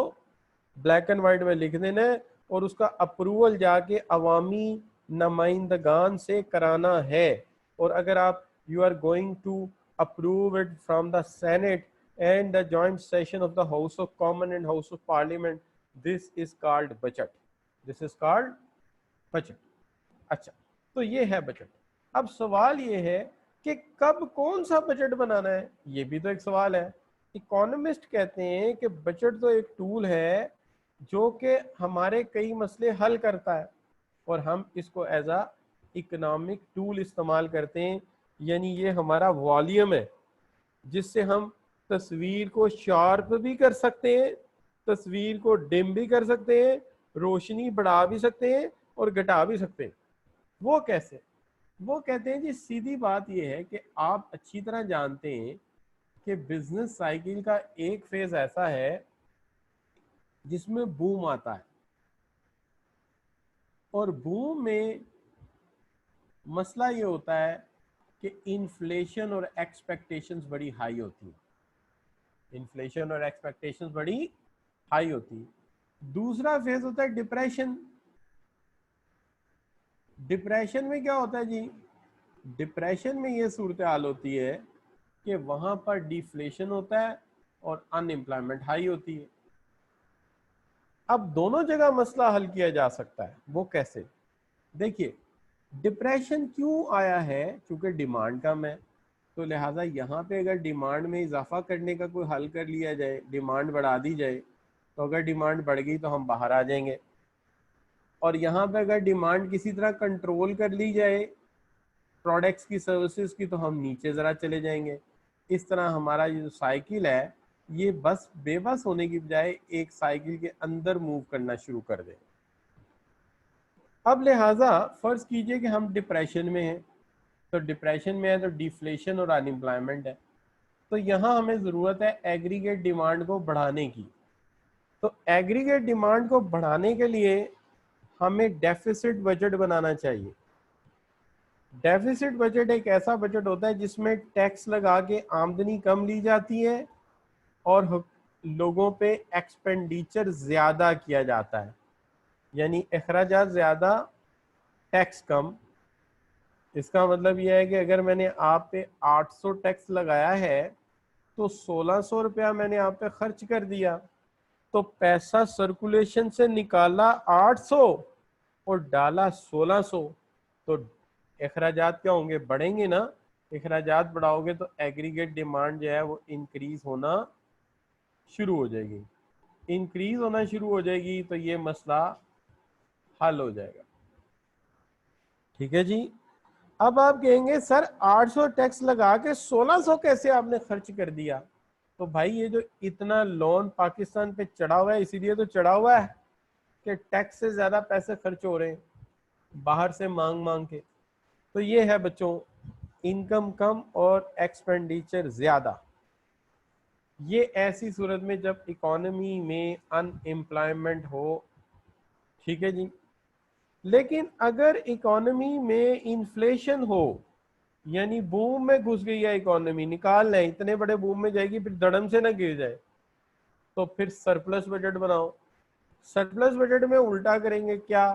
A: ब्लैक एंड व्हाइट में लिख देना है और उसका अप्रूवल जाके अवामी नुमाइंदगान से कराना है। और अगर आप you are going to approve it from the senate and the joint session of the house of common and house of parliament, this is called budget. This is called budget. अच्छा, तो ये है बजट। अब सवाल ये है कि कब कौन सा बजट बनाना है, ये भी तो एक सवाल है। इकोनॉमिस्ट कहते हैं कि बजट तो एक टूल है जो कि हमारे कई मसले हल करता है और हम इसको एज अ इकोनॉमिक टूल इस्तेमाल करते हैं। यानी ये हमारा वॉल्यूम है जिससे हम तस्वीर को शार्प भी कर सकते हैं, तस्वीर को डिम भी कर सकते हैं, रोशनी बढ़ा भी सकते हैं और घटा भी सकते हैं। वो कैसे? वो कहते हैं जी, सीधी बात यह है कि आप अच्छी तरह जानते हैं कि बिजनेस साइकिल का एक फेज ऐसा है जिसमें बूम आता है और बूम में मसला ये होता है कि इन्फ्लेशन और एक्सपेक्टेशंस बड़ी हाई होती है। इन्फ्लेशन और एक्सपेक्टेशंस बड़ी हाई होती है। दूसरा फेज होता है डिप्रेशन। डिप्रेशन में क्या होता है जी? डिप्रेशन में ये सूरत हाल होती है कि वहां पर डिफ्लेशन होता है और अनएम्प्लॉयमेंट हाई होती है। अब दोनों जगह मसला हल किया जा सकता है। वो कैसे? देखिए, डिप्रेशन क्यों आया है? क्योंकि डिमांड कम है। तो लिहाजा यहाँ पे अगर डिमांड में इजाफा करने का कोई हल कर लिया जाए, डिमांड बढ़ा दी जाए, तो अगर डिमांड बढ़ गई तो हम बाहर आ जाएंगे। और यहाँ पे अगर डिमांड किसी तरह कंट्रोल कर ली जाए प्रोडक्ट्स की, सर्विसेज की, तो हम नीचे ज़रा चले जाएंगे। इस तरह हमारा ये जो साइकिल है ये बस बेबस होने की बजाय एक साइकिल के अंदर मूव करना शुरू कर दे। अब लिहाजा फर्ज कीजिए कि हम डिप्रेशन में हैं, तो डिप्रेशन में है तो डिफ्लेशन और अनएम्प्लॉयमेंट है। तो यहाँ हमें ज़रूरत है एग्रीगेट डिमांड को बढ़ाने की। तो एग्रीगेट डिमांड को बढ़ाने के लिए हमें डेफिसिट बजट बनाना चाहिए। डेफिसिट बजट एक ऐसा बजट होता है जिसमें टैक्स लगा के आमदनी कम ली जाती है और लोगों पे एक्सपेंडिचर ज़्यादा किया जाता है, यानी अखराजात ज़्यादा, टैक्स कम। इसका मतलब यह है कि अगर मैंने आप पे 800 टैक्स लगाया है तो 1600 रुपया मैंने आप पे खर्च कर दिया, तो पैसा सर्कुलेशन से निकाला 800 और डाला 1600, तो अखराजात क्या होंगे? बढ़ेंगे ना। अखराजात बढ़ाओगे तो एग्रीगेट डिमांड जो है वो इंक्रीज होना शुरू हो जाएगी। इंक्रीज होना शुरू हो जाएगी तो ये मसला हल हो जाएगा। ठीक है जी। अब आप कहेंगे सर 800 टैक्स लगा के 1600 कैसे आपने खर्च कर दिया? तो भाई ये जो इतना लोन पाकिस्तान पे चढ़ा हुआ है इसीलिए तो चढ़ा हुआ है कि टैक्स से ज्यादा पैसे खर्च हो रहे हैं बाहर से मांग मांग के। तो ये है बच्चों, इनकम कम और एक्सपेंडिचर ज्यादा। ये ऐसी सूरत में जब इकोनॉमी में अनएम्प्लॉयमेंट हो। ठीक है जी। लेकिन अगर इकोनॉमी में इन्फ्लेशन हो, यानी बूम में घुस गई है इकोनॉमी, निकाल लें, इतने बड़े बूम में जाएगी फिर धड़म से ना गिर जाए, तो फिर सरप्लस बजट बनाओ। सरप्लस बजट में उल्टा करेंगे क्या?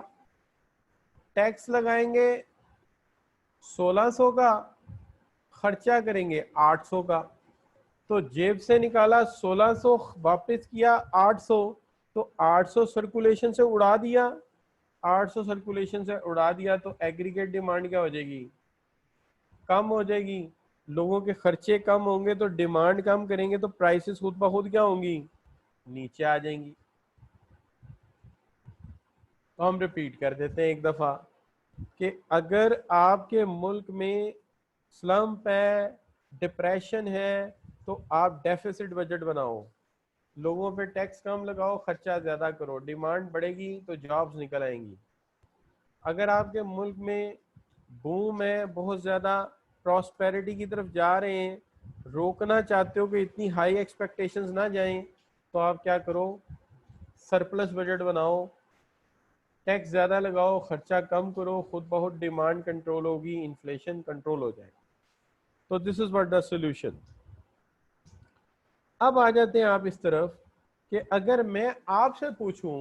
A: टैक्स लगाएंगे 1600 का, खर्चा करेंगे 800 का। तो जेब से निकाला 1600, वापस किया 800, तो 800 सर्कुलेशन से उड़ा दिया। 800 सर्कुलेशन से उड़ा दिया तो एग्रीगेट डिमांड क्या हो जाएगी? कम हो जाएगी। लोगों के खर्चे कम होंगे तो डिमांड कम करेंगे तो प्राइसेस खुद ब खुद क्या होंगी? नीचे आ जाएंगी। तो हम रिपीट कर देते हैं एक दफा कि अगर आपके मुल्क में स्लम्प है, डिप्रेशन है, तो आप डेफिसिट बजट बनाओ। लोगों पे टैक्स कम लगाओ, खर्चा ज्यादा करो, डिमांड बढ़ेगी तो जॉब्स निकल आएंगी। अगर आपके मुल्क में बूम है, बहुत ज्यादा प्रॉस्पेरिटी की तरफ जा रहे हैं, रोकना चाहते हो कि इतनी हाई एक्सपेक्टेशंस ना जाएं, तो आप क्या करो, सरप्लस बजट बनाओ, टैक्स ज़्यादा लगाओ, खर्चा कम करो, खुद बहुत डिमांड कंट्रोल होगी, इन्फ्लेशन कंट्रोल हो जाएगा। तो this is what the solution. अब आ जाते हैं आप इस तरफ कि अगर मैं आपसे पूछूं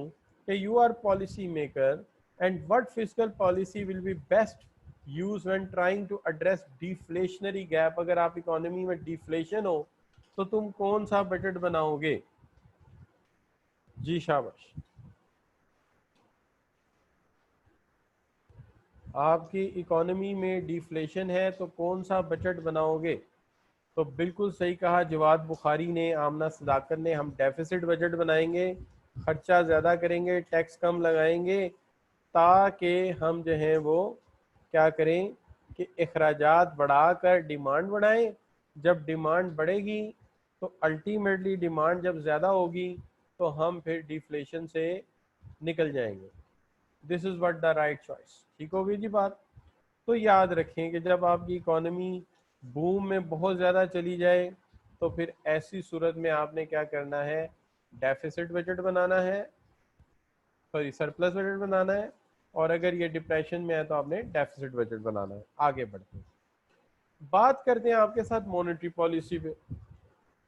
A: कि you are policy maker and what fiscal policy will be best use when trying to address deflationary gap, अगर आप इकोनॉमी में डिफ्लेशन हो तो तुम कौन सा बजट बनाओगे? जी शाबाश। आपकी इकोनॉमी में डिफ्लेशन है तो कौन सा बजट बनाओगे? तो बिल्कुल सही कहा जवाद बुखारी ने, आमना सदाकत ने, हम डेफिसिट बजट बनाएंगे, खर्चा ज़्यादा करेंगे, टैक्स कम लगाएंगे, ताकि हम जो हैं वो क्या करें कि अखराजात बढ़ाकर डिमांड बढ़ाएं। जब डिमांड बढ़ेगी तो अल्टीमेटली डिमांड जब ज़्यादा होगी तो हम फिर डिफ्लेशन से निकल जाएंगे। This is what the right choice. ठीक होगी जी बात। तो याद रखें कि जब आपकी इकोनॉमी बूम में बहुत ज़्यादा चली जाए तो फिर ऐसी सूरत में आपने क्या करना है, डेफिसिट बजट बनाना है, सॉरी सरप्लस बजट बनाना है, और अगर ये डिप्रेशन में है तो आपने डेफिसिट बजट बनाना है। आगे बढ़ते हैं, बात करते हैं आपके साथ मॉनेटरी पॉलिसी पे।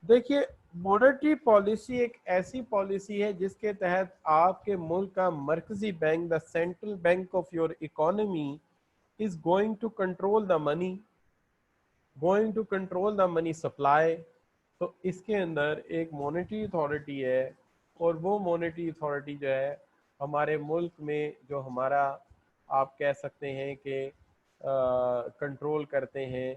A: देखिए, मॉनेटरी पॉलिसी एक ऐसी पॉलिसी है जिसके तहत आपके मुल्क का मरकजी bank, the central bank of your economy, is going to control the money, going to control the money supply. तो इसके अंदर एक मॉनेटरी अथॉरिटी है, और वो मॉनेटरी अथॉरिटी जो है हमारे मुल्क में जो हमारा आप कह सकते हैं कि कंट्रोल करते हैं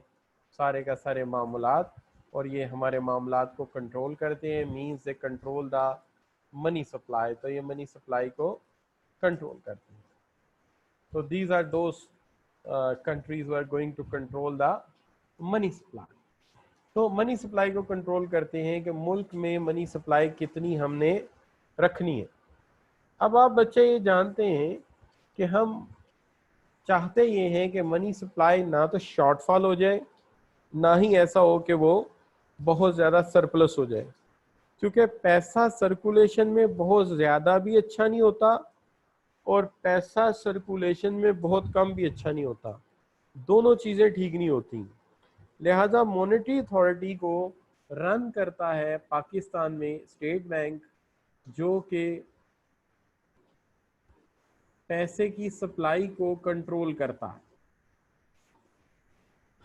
A: सारे का सारे मामलात, और ये हमारे मामलात को कंट्रोल करते हैं, means they control the money supply. तो ये मनी सप्लाई को कंट्रोल करते हैं। तो these are those countries who are going to control the money supply. तो मनी सप्लाई को कंट्रोल करते हैं कि मुल्क में मनी सप्लाई कितनी हमने रखनी है। अब आप बच्चे ये जानते हैं कि हम चाहते ये हैं कि मनी सप्लाई ना तो शॉर्टफॉल हो जाए, ना ही ऐसा हो कि वो बहुत ज़्यादा सरप्लस हो जाए, क्योंकि पैसा सर्कुलेशन में बहुत ज़्यादा भी अच्छा नहीं होता और पैसा सर्कुलेशन में बहुत कम भी अच्छा नहीं होता। दोनों चीज़ें ठीक नहीं होती। लिहाजा मॉनेटरी अथॉरिटी को रन करता है पाकिस्तान में स्टेट बैंक, जो कि पैसे की सप्लाई को कंट्रोल करता है।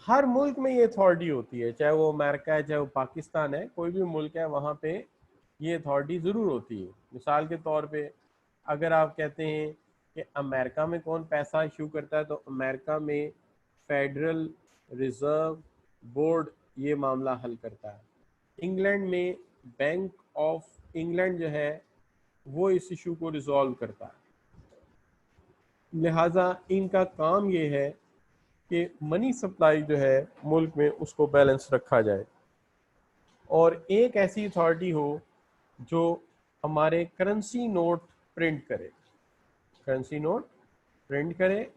A: हर मुल्क में ये अथॉरिटी होती है, चाहे वो अमेरिका है, चाहे वो पाकिस्तान है, कोई भी मुल्क है, वहाँ पे ये अथॉरिटी ज़रूर होती है। मिसाल के तौर पे अगर आप कहते हैं कि अमेरिका में कौन पैसा इशू करता है, तो अमेरिका में फेडरल रिजर्व बोर्ड ये मामला हल करता है। इंग्लैंड में बैंक ऑफ इंग्लैंड जो है वो इस इशू को रिजॉल्व करता है। लिहाजा इनका काम ये है कि मनी सप्लाई जो है मुल्क में उसको बैलेंस रखा जाए, और एक ऐसी अथॉरिटी हो जो हमारे करेंसी नोट प्रिंट करे, करेंसी नोट प्रिंट करे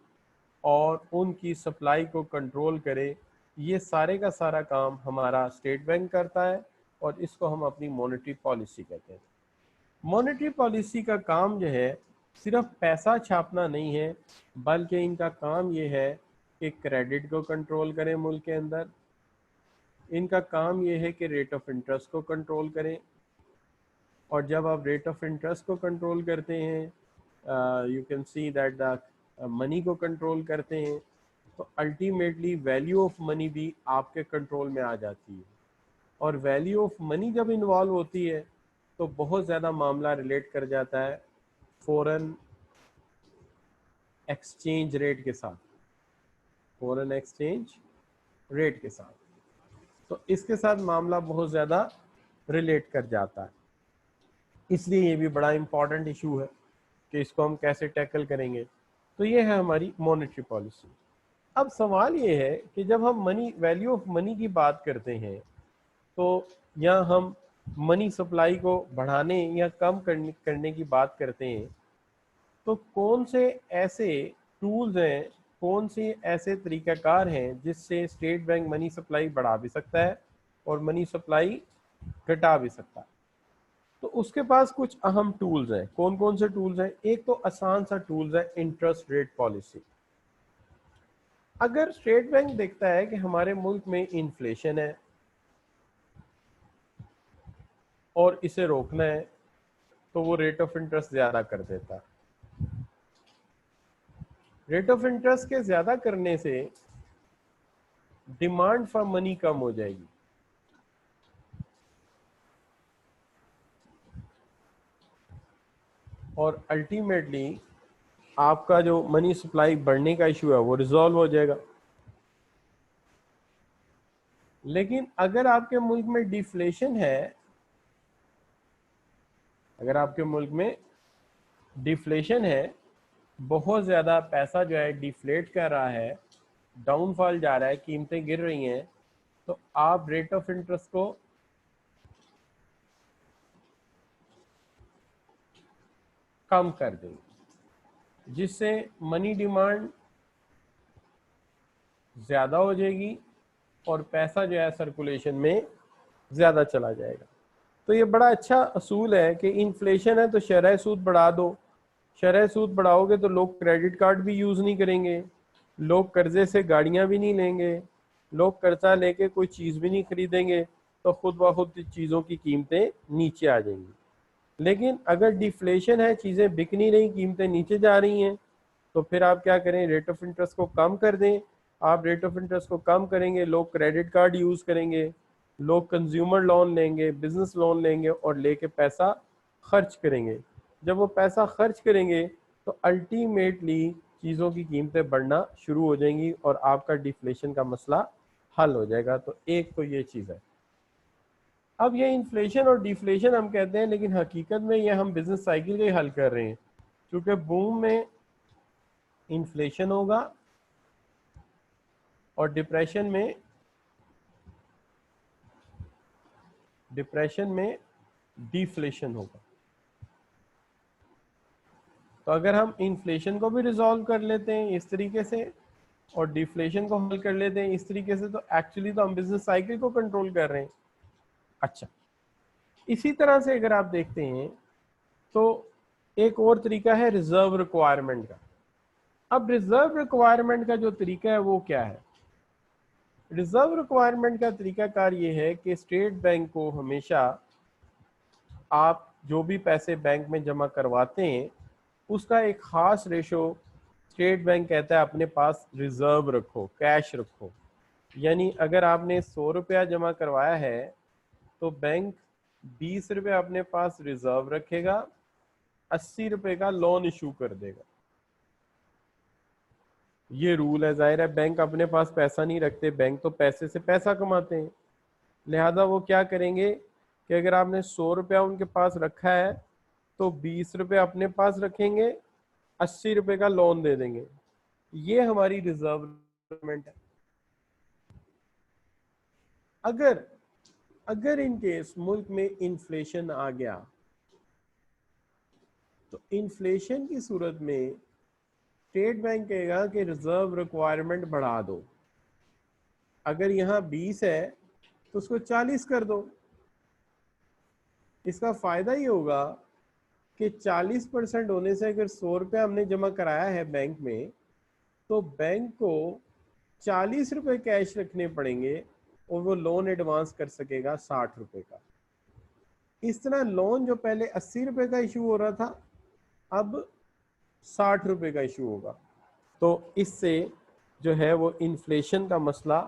A: और उनकी सप्लाई को कंट्रोल करे। ये सारे का सारा काम हमारा स्टेट बैंक करता है, और इसको हम अपनी मॉनेटरी पॉलिसी कहते हैं। मॉनेटरी पॉलिसी का काम जो है सिर्फ पैसा छापना नहीं है, बल्कि इनका काम ये है कि क्रेडिट को कंट्रोल करें मुल्क के अंदर। इनका काम ये है कि रेट ऑफ इंटरेस्ट को कंट्रोल करें, और जब आप रेट ऑफ इंटरेस्ट को कंट्रोल करते हैं, you can see that the money को कंट्रोल करते हैं, तो अल्टीमेटली वैल्यू ऑफ मनी भी आपके कंट्रोल में आ जाती है। और वैल्यू ऑफ मनी जब इन्वॉल्व होती है तो बहुत ज़्यादा मामला रिलेट कर जाता है फॉरेन एक्सचेंज रेट के साथ, फॉरेन एक्सचेंज रेट के साथ। तो इसके साथ मामला बहुत ज़्यादा रिलेट कर जाता है, इसलिए ये भी बड़ा इम्पॉर्टेंट इशू है कि इसको हम कैसे टैकल करेंगे। तो ये है हमारी मॉनेटरी पॉलिसी। अब सवाल ये है कि जब हम मनी, वैल्यू ऑफ मनी की बात करते हैं, तो यहाँ हम मनी सप्लाई को बढ़ाने या कम करने की बात करते हैं, तो कौन से ऐसे टूल्स हैं, कौन से ऐसे तरीक़ाकार हैं जिससे स्टेट बैंक मनी सप्लाई बढ़ा भी सकता है और मनी सप्लाई घटा भी सकता है। तो उसके पास कुछ अहम टूल्स हैं। कौन कौन से टूल्स हैं? एक तो आसान सा टूल्स है इंटरेस्ट रेट पॉलिसी। अगर स्टेट बैंक देखता है कि हमारे मुल्क में इन्फ्लेशन है और इसे रोकना है, तो वो रेट ऑफ इंटरेस्ट ज्यादा कर देता है। रेट ऑफ इंटरेस्ट के ज्यादा करने से डिमांड फॉर मनी कम हो जाएगी, और अल्टीमेटली आपका जो मनी सप्लाई बढ़ने का इशू है वो रिजॉल्व हो जाएगा। लेकिन अगर आपके मुल्क में डिफ्लेशन है, अगर आपके मुल्क में डिफ्लेशन है, बहुत ज़्यादा पैसा जो है डिफ्लेट कर रहा है, डाउनफॉल जा रहा है, कीमतें गिर रही हैं, तो आप रेट ऑफ इंटरेस्ट को कम कर देंगे, जिससे मनी डिमांड ज़्यादा हो जाएगी और पैसा जो है सर्कुलेशन में ज़्यादा चला जाएगा। तो ये बड़ा अच्छा असूल है कि इन्फ्लेशन है तो शरह सूद बढ़ा दो। शरह सूद बढ़ाओगे तो लोग क्रेडिट कार्ड भी यूज़ नहीं करेंगे, लोग कर्जे से गाड़ियां भी नहीं लेंगे, लोग कर्जा लेके कोई चीज़ भी नहीं खरीदेंगे, तो खुद ब खुद चीज़ों की कीमतें नीचे आ जाएंगी। लेकिन अगर डिफ्लेशन है, चीज़ें बिक नहीं रही, कीमतें नीचे जा रही हैं, तो फिर आप क्या करें? रेट ऑफ इंटरेस्ट को कम कर दें। आप रेट ऑफ इंटरेस्ट को कम करेंगे, लोग क्रेडिट कार्ड यूज़ करेंगे, लोग कंज्यूमर लोन लेंगे, बिजनेस लोन लेंगे और लेके पैसा खर्च करेंगे। जब वो पैसा खर्च करेंगे तो अल्टीमेटली चीज़ों की कीमतें बढ़ना शुरू हो जाएंगी और आपका डिफ्लेशन का मसला हल हो जाएगा। तो एक तो ये चीज़ है। अब ये इन्फ्लेशन और डिफ्लेशन हम कहते हैं, लेकिन हकीकत में ये हम बिजनेस साइकिल का ही हल कर रहे हैं। क्योंकि बूम में इन्फ्लेशन होगा और डिप्रेशन में डिफ्लेशन होगा। तो अगर हम इन्फ्लेशन को भी रिजॉल्व कर लेते हैं इस तरीके से और डिफ्लेशन को हल कर लेते हैं इस तरीके से, तो एक्चुअली तो हम बिजनेस साइकिल को कंट्रोल कर रहे हैं। अच्छा, इसी तरह से अगर आप देखते हैं तो एक और तरीका है रिजर्व रिक्वायरमेंट का। अब रिजर्व रिक्वायरमेंट का जो तरीका है वो क्या है? रिजर्व रिक्वायरमेंट का तरीकाकार ये है कि स्टेट बैंक को हमेशा आप जो भी पैसे बैंक में जमा करवाते हैं उसका एक खास रेशो स्टेट बैंक कहता है अपने पास रिजर्व रखो, कैश रखो। यानी अगर आपने 100 रुपया जमा करवाया है तो बैंक 20 रुपये अपने पास रिजर्व रखेगा, 80 रुपये का लोन इशू कर देगा। ये रूल है। जाहिर है बैंक अपने पास पैसा नहीं रखते, बैंक तो पैसे से पैसा कमाते हैं। लिहाजा वो क्या करेंगे कि अगर आपने 100 रुपया उनके पास रखा है तो 20 रुपये अपने पास रखेंगे, 80 रुपये का लोन दे देंगे। ये हमारी रिजर्व है। अगर इन केस मुल्क में इन्फ्लेशन आ गया तो इन्फ्लेशन की सूरत में स्टेट बैंक कहेगा कि रिजर्व रिक्वायरमेंट बढ़ा दो। अगर यहाँ 20 है तो उसको 40 कर दो। इसका फायदा ये होगा कि 40% होने से अगर 100 रुपया हमने जमा कराया है बैंक में तो बैंक को 40 रुपये कैश रखने पड़ेंगे और वो लोन एडवांस कर सकेगा 60 रुपये का। इस तरह लोन जो पहले 80 रुपये का इशू हो रहा था अब 60 रुपये का इशू होगा। तो इससे जो है वो इन्फ्लेशन का मसला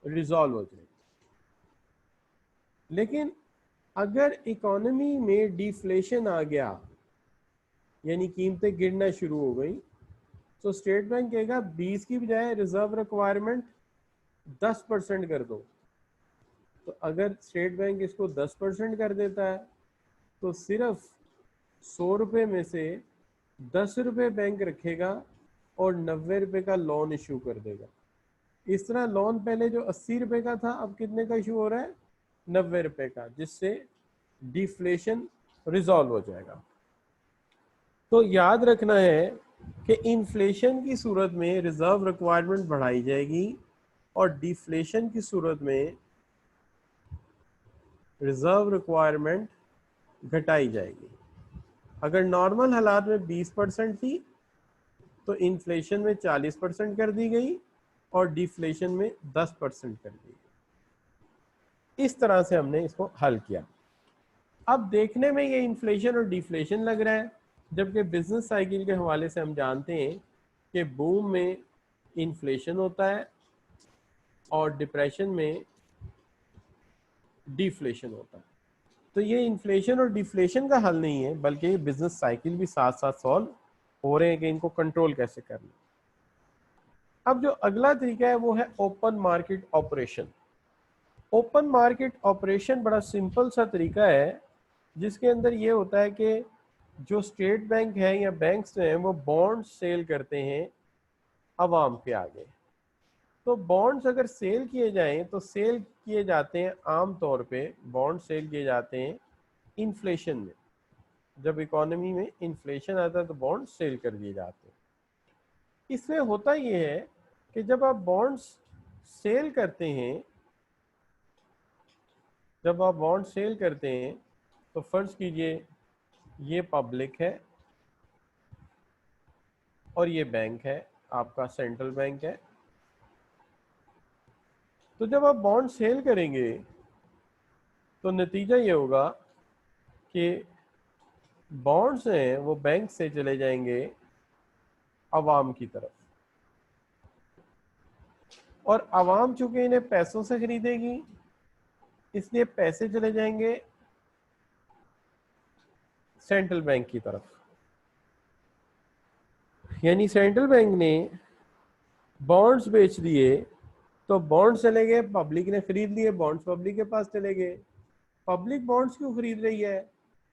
A: रिजॉल्व हो जाएगा। लेकिन अगर इकोनॉमी में डिफ्लेशन आ गया यानी कीमतें गिरना शुरू हो गई तो स्टेट बैंक कहेगा 20 की बजाय रिजर्व रिक्वायरमेंट 10% कर दो। तो अगर स्टेट बैंक इसको 10% कर देता है तो सिर्फ 100 रुपये में से 10 रुपये बैंक रखेगा और 90 रुपये का लोन इशू कर देगा। इस तरह लोन पहले जो 80 रुपये का था अब कितने का इशू हो रहा है? 90 रुपये का, जिससे डिफ्लेशन रिजॉल्व हो जाएगा। तो याद रखना है कि इन्फ्लेशन की सूरत में रिजर्व रिक्वायरमेंट बढ़ाई जाएगी और डिफ्लेशन की सूरत में रिजर्व रिक्वायरमेंट घटाई जाएगी। अगर नॉर्मल हालात में 20% थी तो इन्फ्लेशन में 40% कर दी गई और डिफ्लेशन में 10% कर दी गई। इस तरह से हमने इसको हल किया। अब देखने में ये इन्फ्लेशन और डिफ्लेशन लग रहा है, जबकि बिजनेस साइकिल के हवाले से हम जानते हैं कि बूम में इन्फ्लेशन होता है और डिप्रेशन में डिफ्लेशन होता है। तो ये इन्फ्लेशन और डिफ्लेशन का हल नहीं है, बल्कि बिजनेस साइकिल भी साथ साथ सॉल्व हो रहे हैं कि इनको कंट्रोल कैसे करना। अब जो अगला तरीका है वो है open market operation. Open market operation बड़ा सिंपल सा तरीका है, जिसके अंदर ये होता है कि जो स्टेट बैंक है या बैंक्स हैं वो बॉन्ड्स सेल करते हैं अवाम के आगे। तो बॉन्ड्स अगर सेल किए जाएं तो सेल किए जाते हैं, आम तौर पे बॉन्ड सेल किए जाते हैं इन्फ्लेशन में। जब इकोनॉमी में इन्फ्लेशन आता है तो बॉन्ड सेल कर दिए जाते हैं। इसमें होता ये है कि जब आप बॉन्ड्स सेल करते हैं, जब आप बॉन्ड सेल करते हैं तो फर्ज कीजिए ये पब्लिक है और ये बैंक है, आपका सेंट्रल बैंक है। तो जब आप बॉन्ड सेल करेंगे तो नतीजा ये होगा कि बॉन्ड्स हैं वो बैंक से चले जाएंगे अवाम की तरफ, और अवाम चूंकि इन्हें पैसों से खरीदेगी इसलिए पैसे चले जाएंगे सेंट्रल बैंक की तरफ। यानी सेंट्रल बैंक ने बॉन्ड्स बेच दिए तो बॉन्ड्स चले गए, पब्लिक ने खरीद लिए, बॉन्ड्स पब्लिक के पास चले गए। पब्लिक बॉन्ड्स क्यों खरीद रही है?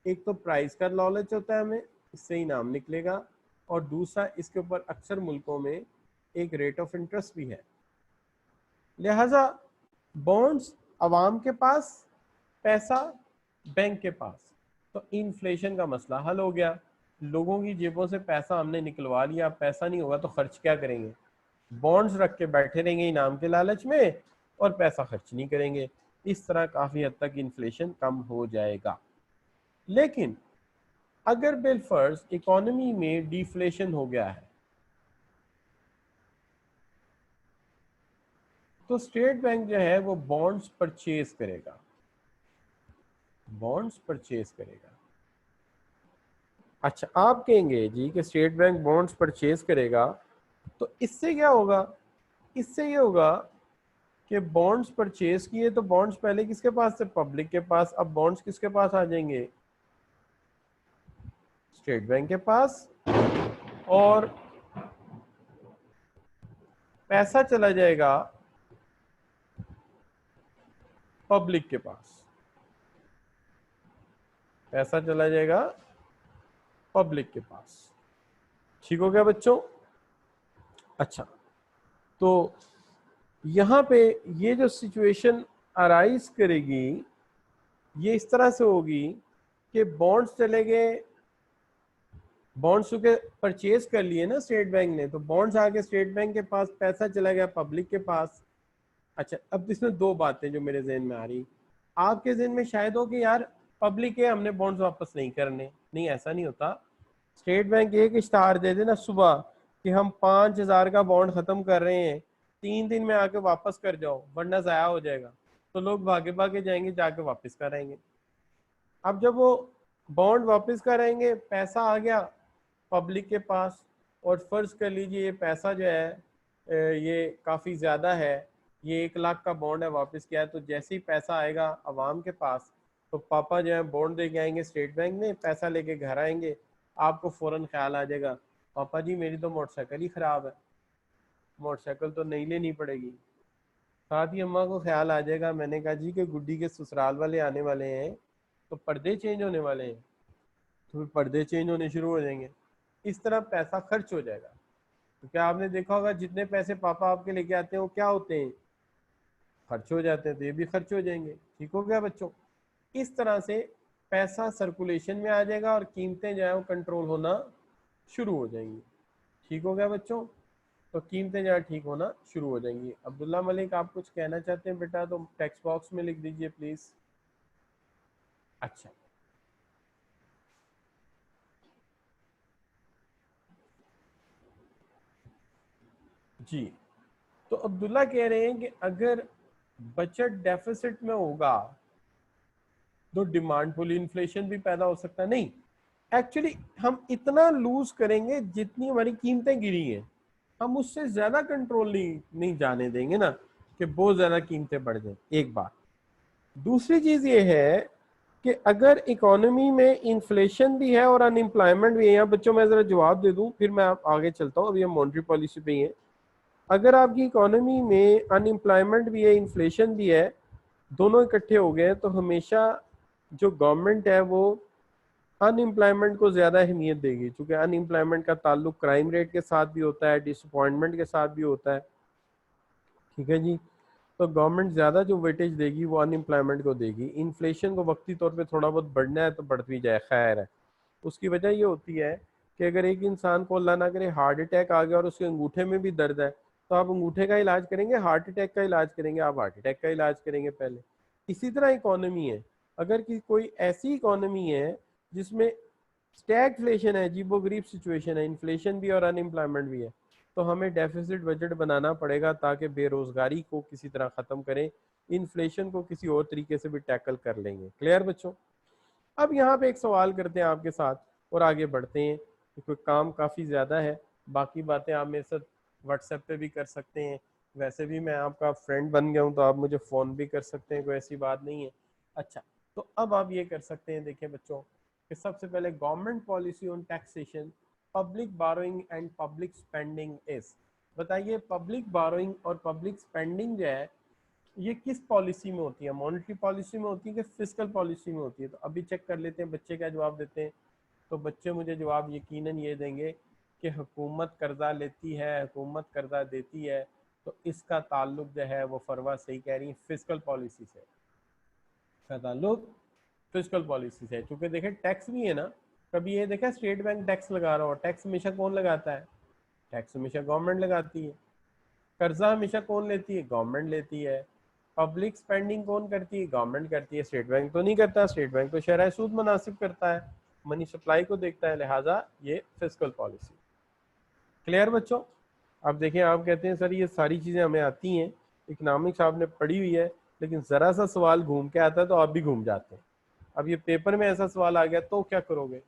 A: एक तो प्राइस का नॉलेज होता है हमें, इससे ही नाम निकलेगा, और दूसरा इसके ऊपर अक्सर मुल्कों में एक रेट ऑफ इंटरेस्ट भी है। लिहाजा बॉन्ड्स अवाम के पास, पैसा बैंक के पास, तो इन्फ्लेशन का मसला हल हो गया। लोगों की जेबों से पैसा हमने निकलवा लिया, पैसा नहीं होगा तो खर्च क्या करेंगे? बॉन्ड्स रख के बैठे रहेंगे इनाम के लालच में और पैसा खर्च नहीं करेंगे। इस तरह काफी हद तक इन्फ्लेशन कम हो जाएगा। लेकिन अगर बिलफर्ज इकोनॉमी में डिफ्लेशन हो गया है तो स्टेट बैंक जो है वो बॉन्ड्स परचेज करेगा, बॉन्ड्स परचेज करेगा। अच्छा, आप कहेंगे जी कि स्टेट बैंक बॉन्ड्स परचेज करेगा तो इससे क्या होगा? इससे ये होगा कि बॉन्ड्स परचेज किए तो बॉन्ड्स पहले किसके पास थे? पब्लिक के पास। अब बॉन्ड्स किसके पास आ जाएंगे? स्टेट बैंक के पास, और पैसा चला जाएगा पब्लिक के पास, पैसा चला जाएगा पब्लिक के पास। ठीक हो गया बच्चों? अच्छा, तो यहाँ पे ये जो सिचुएशन अराइज करेगी ये इस तरह से होगी कि बॉन्ड्स चले गए, बॉन्ड्स चूंकि परचेज कर लिए ना स्टेट बैंक ने, तो बॉन्ड्स आके स्टेट बैंक के पास, पैसा चला गया पब्लिक के पास। अच्छा, अब इसमें दो बातें जो मेरे जहन में आ रही, आपके जहन में शायद हो कि यार पब्लिक है, हमने बॉन्ड्स वापस नहीं करने। नहीं, ऐसा नहीं होता। स्टेट बैंक एक इश्तार दे देना सुबह कि हम 5,000 का बॉन्ड खत्म कर रहे हैं, 3 दिन में आके वापस कर जाओ वरना जाया हो जाएगा, तो लोग भागे भागे जाएंगे, जाके वापस कराएंगे। अब जब वो बॉन्ड वापस कराएंगे, पैसा आ गया पब्लिक के पास, और फर्ज कर लीजिए ये पैसा जो है ये काफ़ी ज़्यादा है, ये 1 लाख का बॉन्ड है, वापस किया है, तो जैसे ही पैसा आएगा अवाम के पास तो पापा जो है बॉन्ड दे के आएंगे स्टेट बैंक में, पैसा लेके घर आएंगे, आपको फ़ौरन ख्याल आ जाएगा पापा जी मेरी तो मोटरसाइकिल ही ख़राब है, मोटरसाइकिल तो नहीं लेनी पड़ेगी। साथ ही अम्मा को ख्याल आ जाएगा, मैंने कहा जी कि गुड्डी के ससुराल वाले आने वाले हैं तो पर्दे चेंज होने वाले हैं, तो फिर पर्दे चेंज होने शुरू हो जाएंगे। इस तरह पैसा खर्च हो जाएगा। तो क्या आपने देखा होगा जितने पैसे पापा आपके लेके आते हैं वो क्या होते हैं? खर्च हो जाते हैं, तो ये भी खर्च हो जाएंगे। ठीक हो गया बच्चों? इस तरह से पैसा सर्कुलेशन में आ जाएगा और कीमतें जो है वो कंट्रोल होना शुरू हो जाएंगी। ठीक हो गया बच्चों? तो कीमतें जो है ठीक होना शुरू हो जाएंगी। अब्दुल्ला मलिक, आप कुछ कहना चाहते हैं बेटा तो टेक्स्ट बॉक्स में लिख दीजिए प्लीज़। अच्छा जी, तो अब्दुल्ला कह रहे हैं कि अगर बजट डेफिसिट में होगा तो डिमांड पुल इन्फ्लेशन भी पैदा हो सकता है। नहीं, एक्चुअली हम इतना लूज करेंगे जितनी हमारी कीमतें गिरी हैं, हम उससे ज्यादा कंट्रोल नहीं जाने देंगे ना कि बहुत ज्यादा कीमतें बढ़ जाए। एक बात। दूसरी चीज ये है कि अगर इकोनॉमी में इन्फ्लेशन भी है और अनएम्प्लॉयमेंट भी है, यहाँ बच्चों मैं जरा जवाब दे दूं फिर मैं आप आगे चलता हूँ, अभी हम मॉनेटरी पॉलिसी पे ही है। अगर आपकी इकोनॉमी में अनएम्प्लॉयमेंट भी है, इन्फ्लेशन भी है, दोनों इकट्ठे हो गए, तो हमेशा जो गवर्नमेंट है वो अनएम्प्लॉयमेंट को ज्यादा अहमियत देगी, क्योंकि अनएम्प्लॉयमेंट का ताल्लुक क्राइम रेट के साथ भी होता है, डिसअपॉइंटमेंट के साथ भी होता है। ठीक है जी, तो गवर्नमेंट ज्यादा जो वेटेज देगी वो अनएम्प्लॉयमेंट को देगी। इन्फ्लेशन को वक्ती तौर पे थोड़ा बहुत बढ़ना है तो बढ़ भी जाए, खैर है। उसकी वजह ये होती है कि अगर एक इंसान को अल्लाह ना करे हार्ट अटैक आ गया और उसके अंगूठे में भी दर्द है, तो आप अंगूठे का इलाज करेंगे, हार्ट अटैक का इलाज करेंगे? आप हार्ट अटैक का इलाज करेंगे पहले। इसी तरह इकोनॉमी है, अगर कि कोई ऐसी इकोनॉमी है जिसमें स्टैगफ्लेशन है, अजीबो गरीब सिचुएशन है, इन्फ्लेशन भी और अनएम्प्लॉयमेंट भी है, तो हमें डेफिसिट बजट बनाना पड़ेगा ताकि बेरोजगारी को किसी तरह ख़त्म करें, इन्फ्लेशन को किसी और तरीके से भी टैकल कर लेंगे। क्लियर बच्चों? अब यहाँ पे एक सवाल करते हैं आपके साथ और आगे बढ़ते हैं, क्योंकि काम काफ़ी ज़्यादा है। बाकी बातें आप मेरे साथ व्हाट्सएप पे भी कर सकते हैं, वैसे भी मैं आपका फ्रेंड बन गया हूँ तो आप मुझे फ़ोन भी कर सकते हैं, कोई ऐसी बात नहीं है। अच्छा, तो अब आप ये कर सकते हैं, देखिए बच्चों, कि सबसे पहले government policy on taxation, public burrowing and public spending is. बताइए, पब्लिक बारोइंग और पब्लिक स्पेंडिंग जो है ये किस पॉलिसी में होती है? मॉनेटरी पॉलिसी में होती है कि फिस्कल पॉलिसी में होती है? तो अभी चेक कर लेते हैं बच्चे क्या जवाब देते हैं। तो बच्चे मुझे जवाब यकीनन ये देंगे कि हुकूमत कर्जा लेती है, हुकूमत कर्जा देती है, तो इसका ताल्लुक जो है वो फरवा सही कह रही है फिस्कल पॉलिसी से। इसका ताल्लुक फिस्कल पॉलिसी से है, क्योंकि देखें टैक्स भी है ना। कभी ये देखा स्टेट बैंक टैक्स लगा रहा हो? टैक्स हमेशा कौन लगाता है? टैक्स हमेशा गवर्नमेंट लगाती है। कर्जा हमेशा कौन लेती है? गवर्नमेंट लेती है। पब्लिक स्पेंडिंग कौन करती है? गवर्नमेंट करती है। स्टेट बैंक तो नहीं करता, स्टेट बैंक तो शरह सूद मुनासिब करता है, मनी सप्लाई को देखता है, लिहाजा ये फिस्कल पॉलिसी। क्लियर बच्चों? अब देखिए, आप कहते हैं सर ये सारी चीज़ें हमें आती हैं, इकोनॉमिक्स आपने पढ़ी हुई है, लेकिन ज़रा सा सवाल घूम के आता है तो आप भी घूम जाते हैं। अब ये पेपर में ऐसा सवाल आ गया तो क्या करोगे?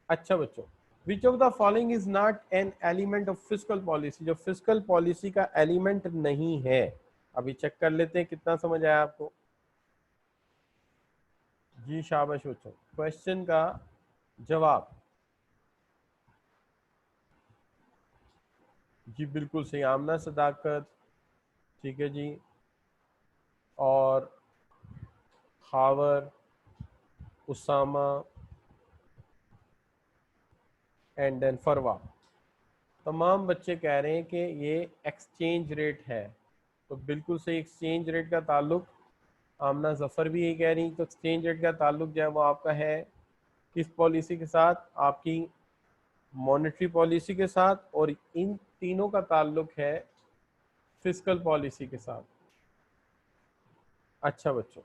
A: अच्छा बच्चों, विच of the following is not an element of fiscal policy? जो फिस्कल पॉलिसी का एलिमेंट नहीं है। अभी चेक कर लेते हैं कितना समझ आया आपको। जी शाबाश बच्चों, क्वेश्चन का जवाब जी बिल्कुल सही, आमना सदाकत, ठीक है जी, और खावर, उसामा एंड देन फरवा। तमाम बच्चे कह रहे हैं कि ये एक्सचेंज रेट है, तो बिल्कुल सही, एक्सचेंज रेट का ताल्लुक, आमना जफर भी यही कह रही, तो एक्सचेंज रेट का ताल्लुक जो है वो आपका है किस पॉलिसी के साथ? आपकी मॉनेटरी पॉलिसी के साथ, और इन तीनों का ताल्लुक है फिस्कल पॉलिसी के साथ। अच्छा बच्चों,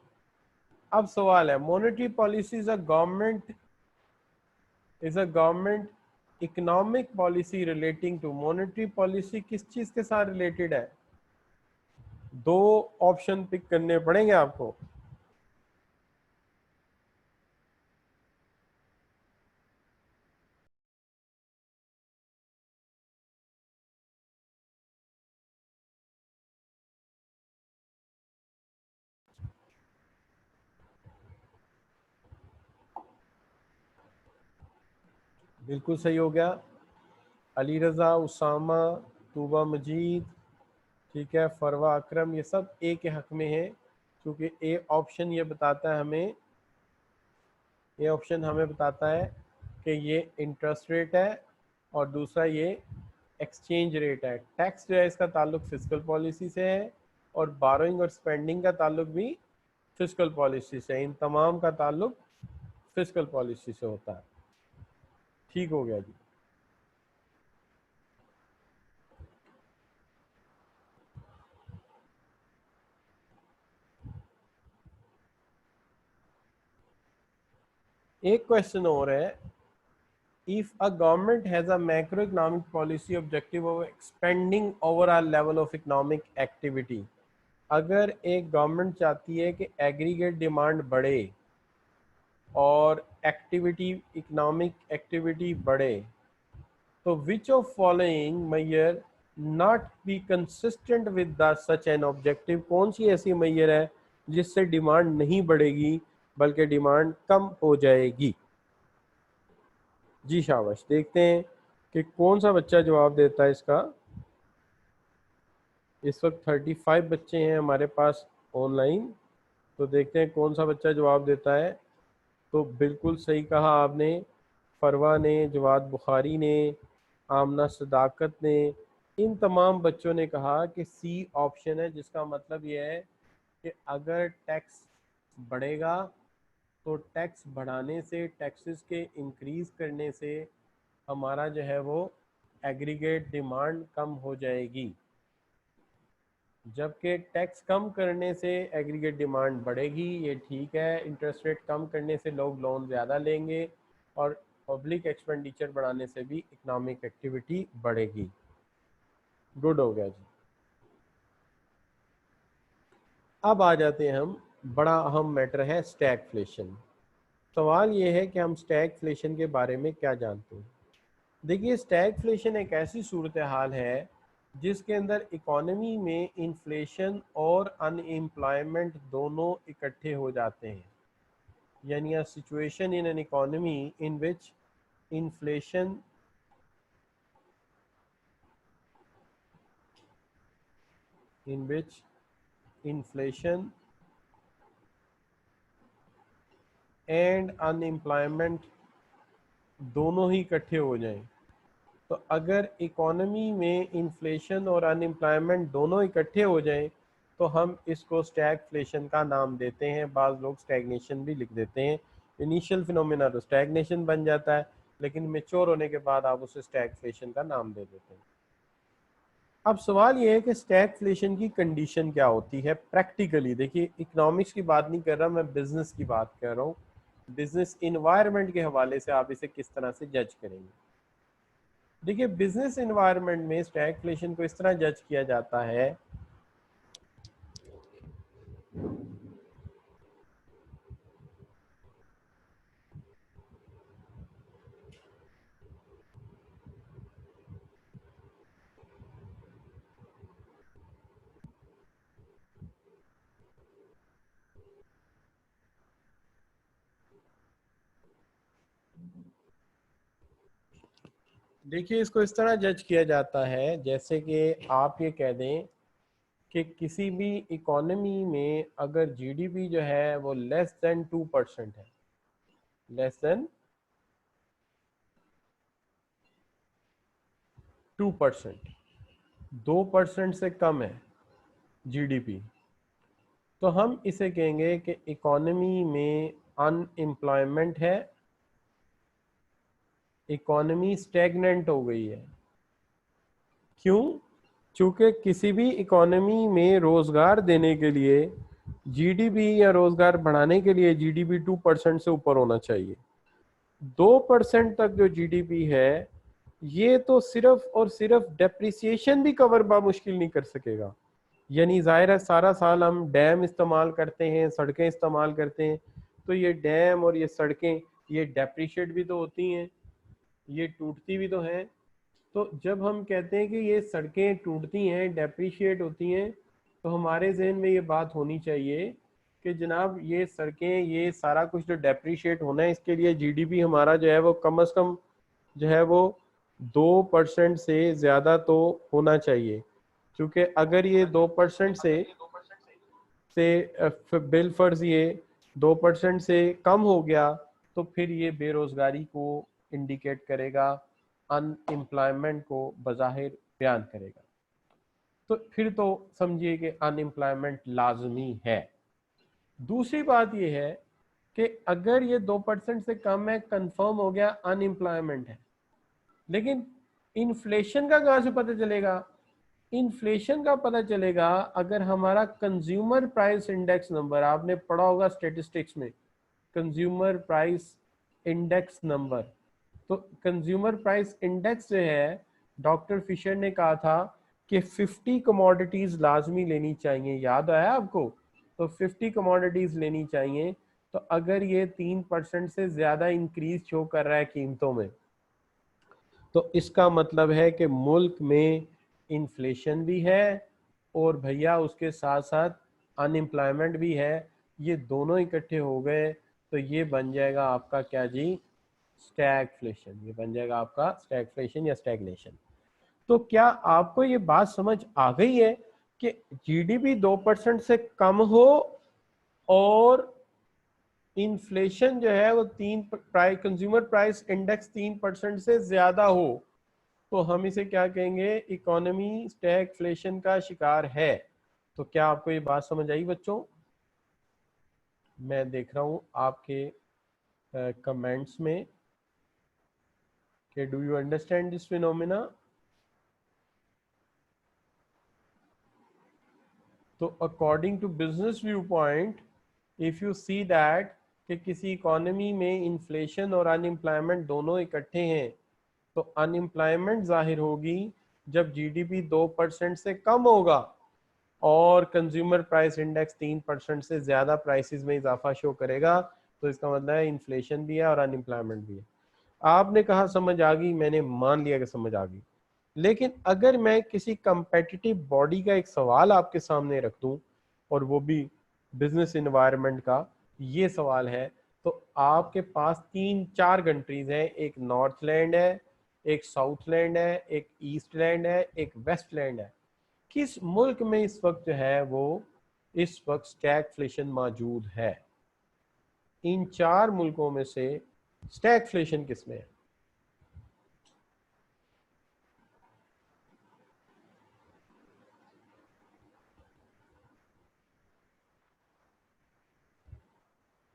A: अब सवाल है, monetary policy is a government economic policy relating to. Monetary policy किस चीज के साथ रिलेटेड है? दो ऑप्शन पिक करने पड़ेंगे आपको। बिल्कुल सही हो गया, अली रजा, उसामा, तूबा मजीद, ठीक है, फरवा अकरम, ये सब ए के हक में है, क्योंकि ए ऑप्शन ये बताता है हमें, ये ऑप्शन हमें बताता है कि ये इंटरेस्ट रेट है, और दूसरा ये एक्सचेंज रेट है। टैक्स जो है इसका ताल्लुक फिस्कल पॉलिसी से है, और बारोइंग और स्पेंडिंग का ताल्लुक भी फिस्कल पॉलिसी से, इन तमाम का ताल्लुक फिस्कल पॉलिसी से होता है। ठीक हो गया जी। एक क्वेश्चन और है, if a government has a macroeconomic policy objective of expanding overall level of economic activity, अगर एक गवर्नमेंट चाहती है कि एग्रीगेट डिमांड बढ़े और एक्टिविटी, इकोनॉमिक एक्टिविटी बढ़े, तो which of following measure not be consistent with the such an objective, कौन सी ऐसी मेजर है जिससे डिमांड नहीं बढ़ेगी बल्कि डिमांड कम हो जाएगी? जी शाबाश, देखते हैं कि कौन सा बच्चा जवाब देता है इसका। इस वक्त 35 बच्चे हैं हमारे पास ऑनलाइन, तो देखते हैं कौन सा बच्चा जवाब देता है। तो बिल्कुल सही कहा आपने, फरवा ने, जवाद बुखारी ने, आमना सदाकत ने, इन तमाम बच्चों ने कहा कि सी ऑप्शन है, जिसका मतलब ये है कि अगर टैक्स बढ़ेगा तो टैक्स बढ़ाने से, टैक्सेस के इंक्रीज करने से हमारा जो है वो एग्रीगेट डिमांड कम हो जाएगी, जबकि टैक्स कम करने से एग्रीगेट डिमांड बढ़ेगी। ये ठीक है, इंटरेस्ट रेट कम करने से लोग लोन ज़्यादा लेंगे और पब्लिक एक्सपेंडिचर बढ़ाने से भी इकोनॉमिक एक्टिविटी बढ़ेगी। गुड हो गया जी। अब आ जाते हैं हम, बड़ा अहम मैटर है स्टैगफ्लेशन। सवाल ये है कि हम स्टैगफ्लेशन के बारे में क्या जानते हैं। देखिए, स्टैगफ्लेशन एक ऐसी सूरत हाल है जिसके अंदर इकोनॉमी में इन्फ्लेशन और अनएम्प्लॉयमेंट दोनों इकट्ठे हो जाते हैं, यानी a situation in an economy in which inflation and unemployment दोनों ही इकट्ठे हो जाएं। तो अगर इकोनॉमी में इन्फ्लेशन और अनएम्प्लॉयमेंट दोनों इकट्ठे हो जाएं तो हम इसको स्टैगफ्लेशन का नाम देते हैं। बाज़ लोग स्टैग्नेशन भी लिख देते हैं। इनिशियल फिनोमेना तो स्टैग्नेशन बन जाता है, लेकिन मेच्योर होने के बाद आप उसे स्टैगफ्लेशन का नाम दे देते हैं। अब सवाल ये है कि स्टैगफ्लेशन की कंडीशन क्या होती है प्रैक्टिकली। देखिए, इकोनॉमिक्स की बात नहीं कर रहा मैं, बिजनेस की बात कर रहा हूँ। बिजनेस इन्वायरमेंट के हवाले से आप इसे किस तरह से जज करेंगे। देखिए, बिजनेस एनवायरनमेंट में स्टैगफ्लेशन को इस तरह जज किया जाता है देखिए, इसको इस तरह जज किया जाता है जैसे कि आप ये कह दें कि किसी भी इकोनॉमी में अगर जीडीपी जो है वो लेस देन 2% है, लेस देन 2%, 2% से कम है जीडीपी, तो हम इसे कहेंगे कि इकोनॉमी में अनएम्प्लॉयमेंट है, इकोनॉमी स्टेगनेंट हो गई है। क्यों? चूंकि किसी भी इकोनॉमी में रोजगार देने के लिए जीडीपी या रोजगार बढ़ाने के लिए जीडीपी 2% से ऊपर होना चाहिए। 2% तक जो जीडीपी है ये तो सिर्फ और सिर्फ डेप्रिसिएशन भी कवर बा मुश्किल नहीं कर सकेगा। यानी जाहिर है सारा साल हम डैम इस्तेमाल करते हैं, सड़कें इस्तेमाल करते हैं, तो ये डैम और ये सड़कें ये डेप्रिशिएट भी तो होती हैं, ये टूटती भी तो हैं। तो जब हम कहते हैं कि ये सड़कें टूटती हैं, डेप्रिशिएट होती हैं, तो हमारे जहन में ये बात होनी चाहिए कि जनाब ये सड़कें, ये सारा कुछ जो डेप्रिशिएट होना है, इसके लिए जीडीपी हमारा जो है वो कम से कम जो है वो 2% से ज़्यादा तो होना चाहिए। क्योंकि अगर ये 2% से बिल फर्ज ये 2% से कम हो गया तो फिर ये बेरोजगारी को इंडिकेट करेगा, अनएम्प्लॉयमेंट को बज़ाहिर बयान करेगा। तो फिर तो समझिए कि अनएम्प्लॉयमेंट लाजमी है। दूसरी बात यह है कि अगर ये 2% से कम है, कंफर्म हो गया अनएम्प्लॉयमेंट है, लेकिन इन्फ्लेशन का कहां से पता चलेगा? इन्फ्लेशन का पता चलेगा अगर हमारा कंज्यूमर प्राइस इंडेक्स नंबर, आपने पढ़ा होगा स्टेटिस्टिक्स में, कंज्यूमर प्राइस इंडेक्स नंबर। तो कंज्यूमर प्राइस इंडेक्स जो है, डॉक्टर फिशर ने कहा था कि 50 कमोडिटीज लाजमी लेनी चाहिए, याद आया आपको? तो 50 कमोडिटीज लेनी चाहिए। तो अगर ये 3% से ज्यादा इंक्रीज शो कर रहा है कीमतों में, तो इसका मतलब है कि मुल्क में इन्फ्लेशन भी है और भैया उसके साथ साथ अनएम्प्लॉयमेंट भी है। ये दोनों इकट्ठे हो गए तो ये बन जाएगा आपका क्या जी? स्टैगफ्लेशन। ये बन जाएगा आपका स्टैगफ्लेशन या स्टैग्नेशन। तो क्या आपको ये बात समझ आ गई है कि जीडीपी 2% से कम हो और इन्फ्लेशन जो है वो 3 कंज्यूमर प्राइस इंडेक्स 3% से ज्यादा हो, तो हम इसे क्या कहेंगे? इकोनॉमी स्टैगफ्लेशन का शिकार है। तो क्या आपको ये बात समझ आई बच्चों? मैं देख रहा हूं आपके कमेंट्स में कि do you understand this phenomena. तो according to business view point, if you see that कि किसी इकोनॉमी में इन्फ्लेशन और अनएम्प्लॉयमेंट दोनों इकट्ठे हैं, तो अनएम्प्लॉयमेंट जाहिर होगी जब जीडीपी 2% से कम होगा और कंज्यूमर प्राइस इंडेक्स 3% से ज्यादा प्राइसेस में इजाफा शो करेगा। तो इसका मतलब है इन्फ्लेशन भी है और अनएम्प्लॉयमेंट भी है। आपने कहा समझ आ गई, मैंने मान लिया कि समझ आ गई। लेकिन अगर मैं किसी कंपेटिटिव बॉडी का एक सवाल आपके सामने रख दूं, और वो भी बिजनेस इन्वायरमेंट का, ये सवाल है, तो आपके पास 3-4 कंट्रीज हैं। एक नॉर्थलैंड है, एक साउथलैंड है, एक ईस्टलैंड है, एक वेस्टलैंड है। किस मुल्क में इस वक्त जो है वो इस वक्त स्टैगफ्लेशन मौजूद है? इन 4 मुल्कों में से स्टैगफ्लेशन किस में है?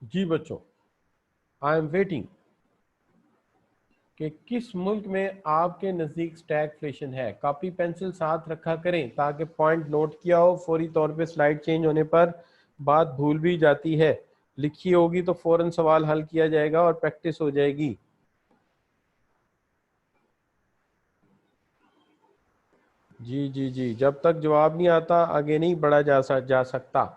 A: जी बच्चों, आई एम वेटिंग कि किस मुल्क में आपके नज़दीक स्टैगफ्लेशन है। कॉपी पेंसिल साथ रखा करें ताकि पॉइंट नोट किया हो, फौरी तौर पे स्लाइड चेंज होने पर बात भूल भी जाती है। लिखी होगी तो फौरन सवाल हल किया जाएगा और प्रैक्टिस हो जाएगी। जी जी जी, जब तक जवाब नहीं आता आगे नहीं बढ़ा जा सकता।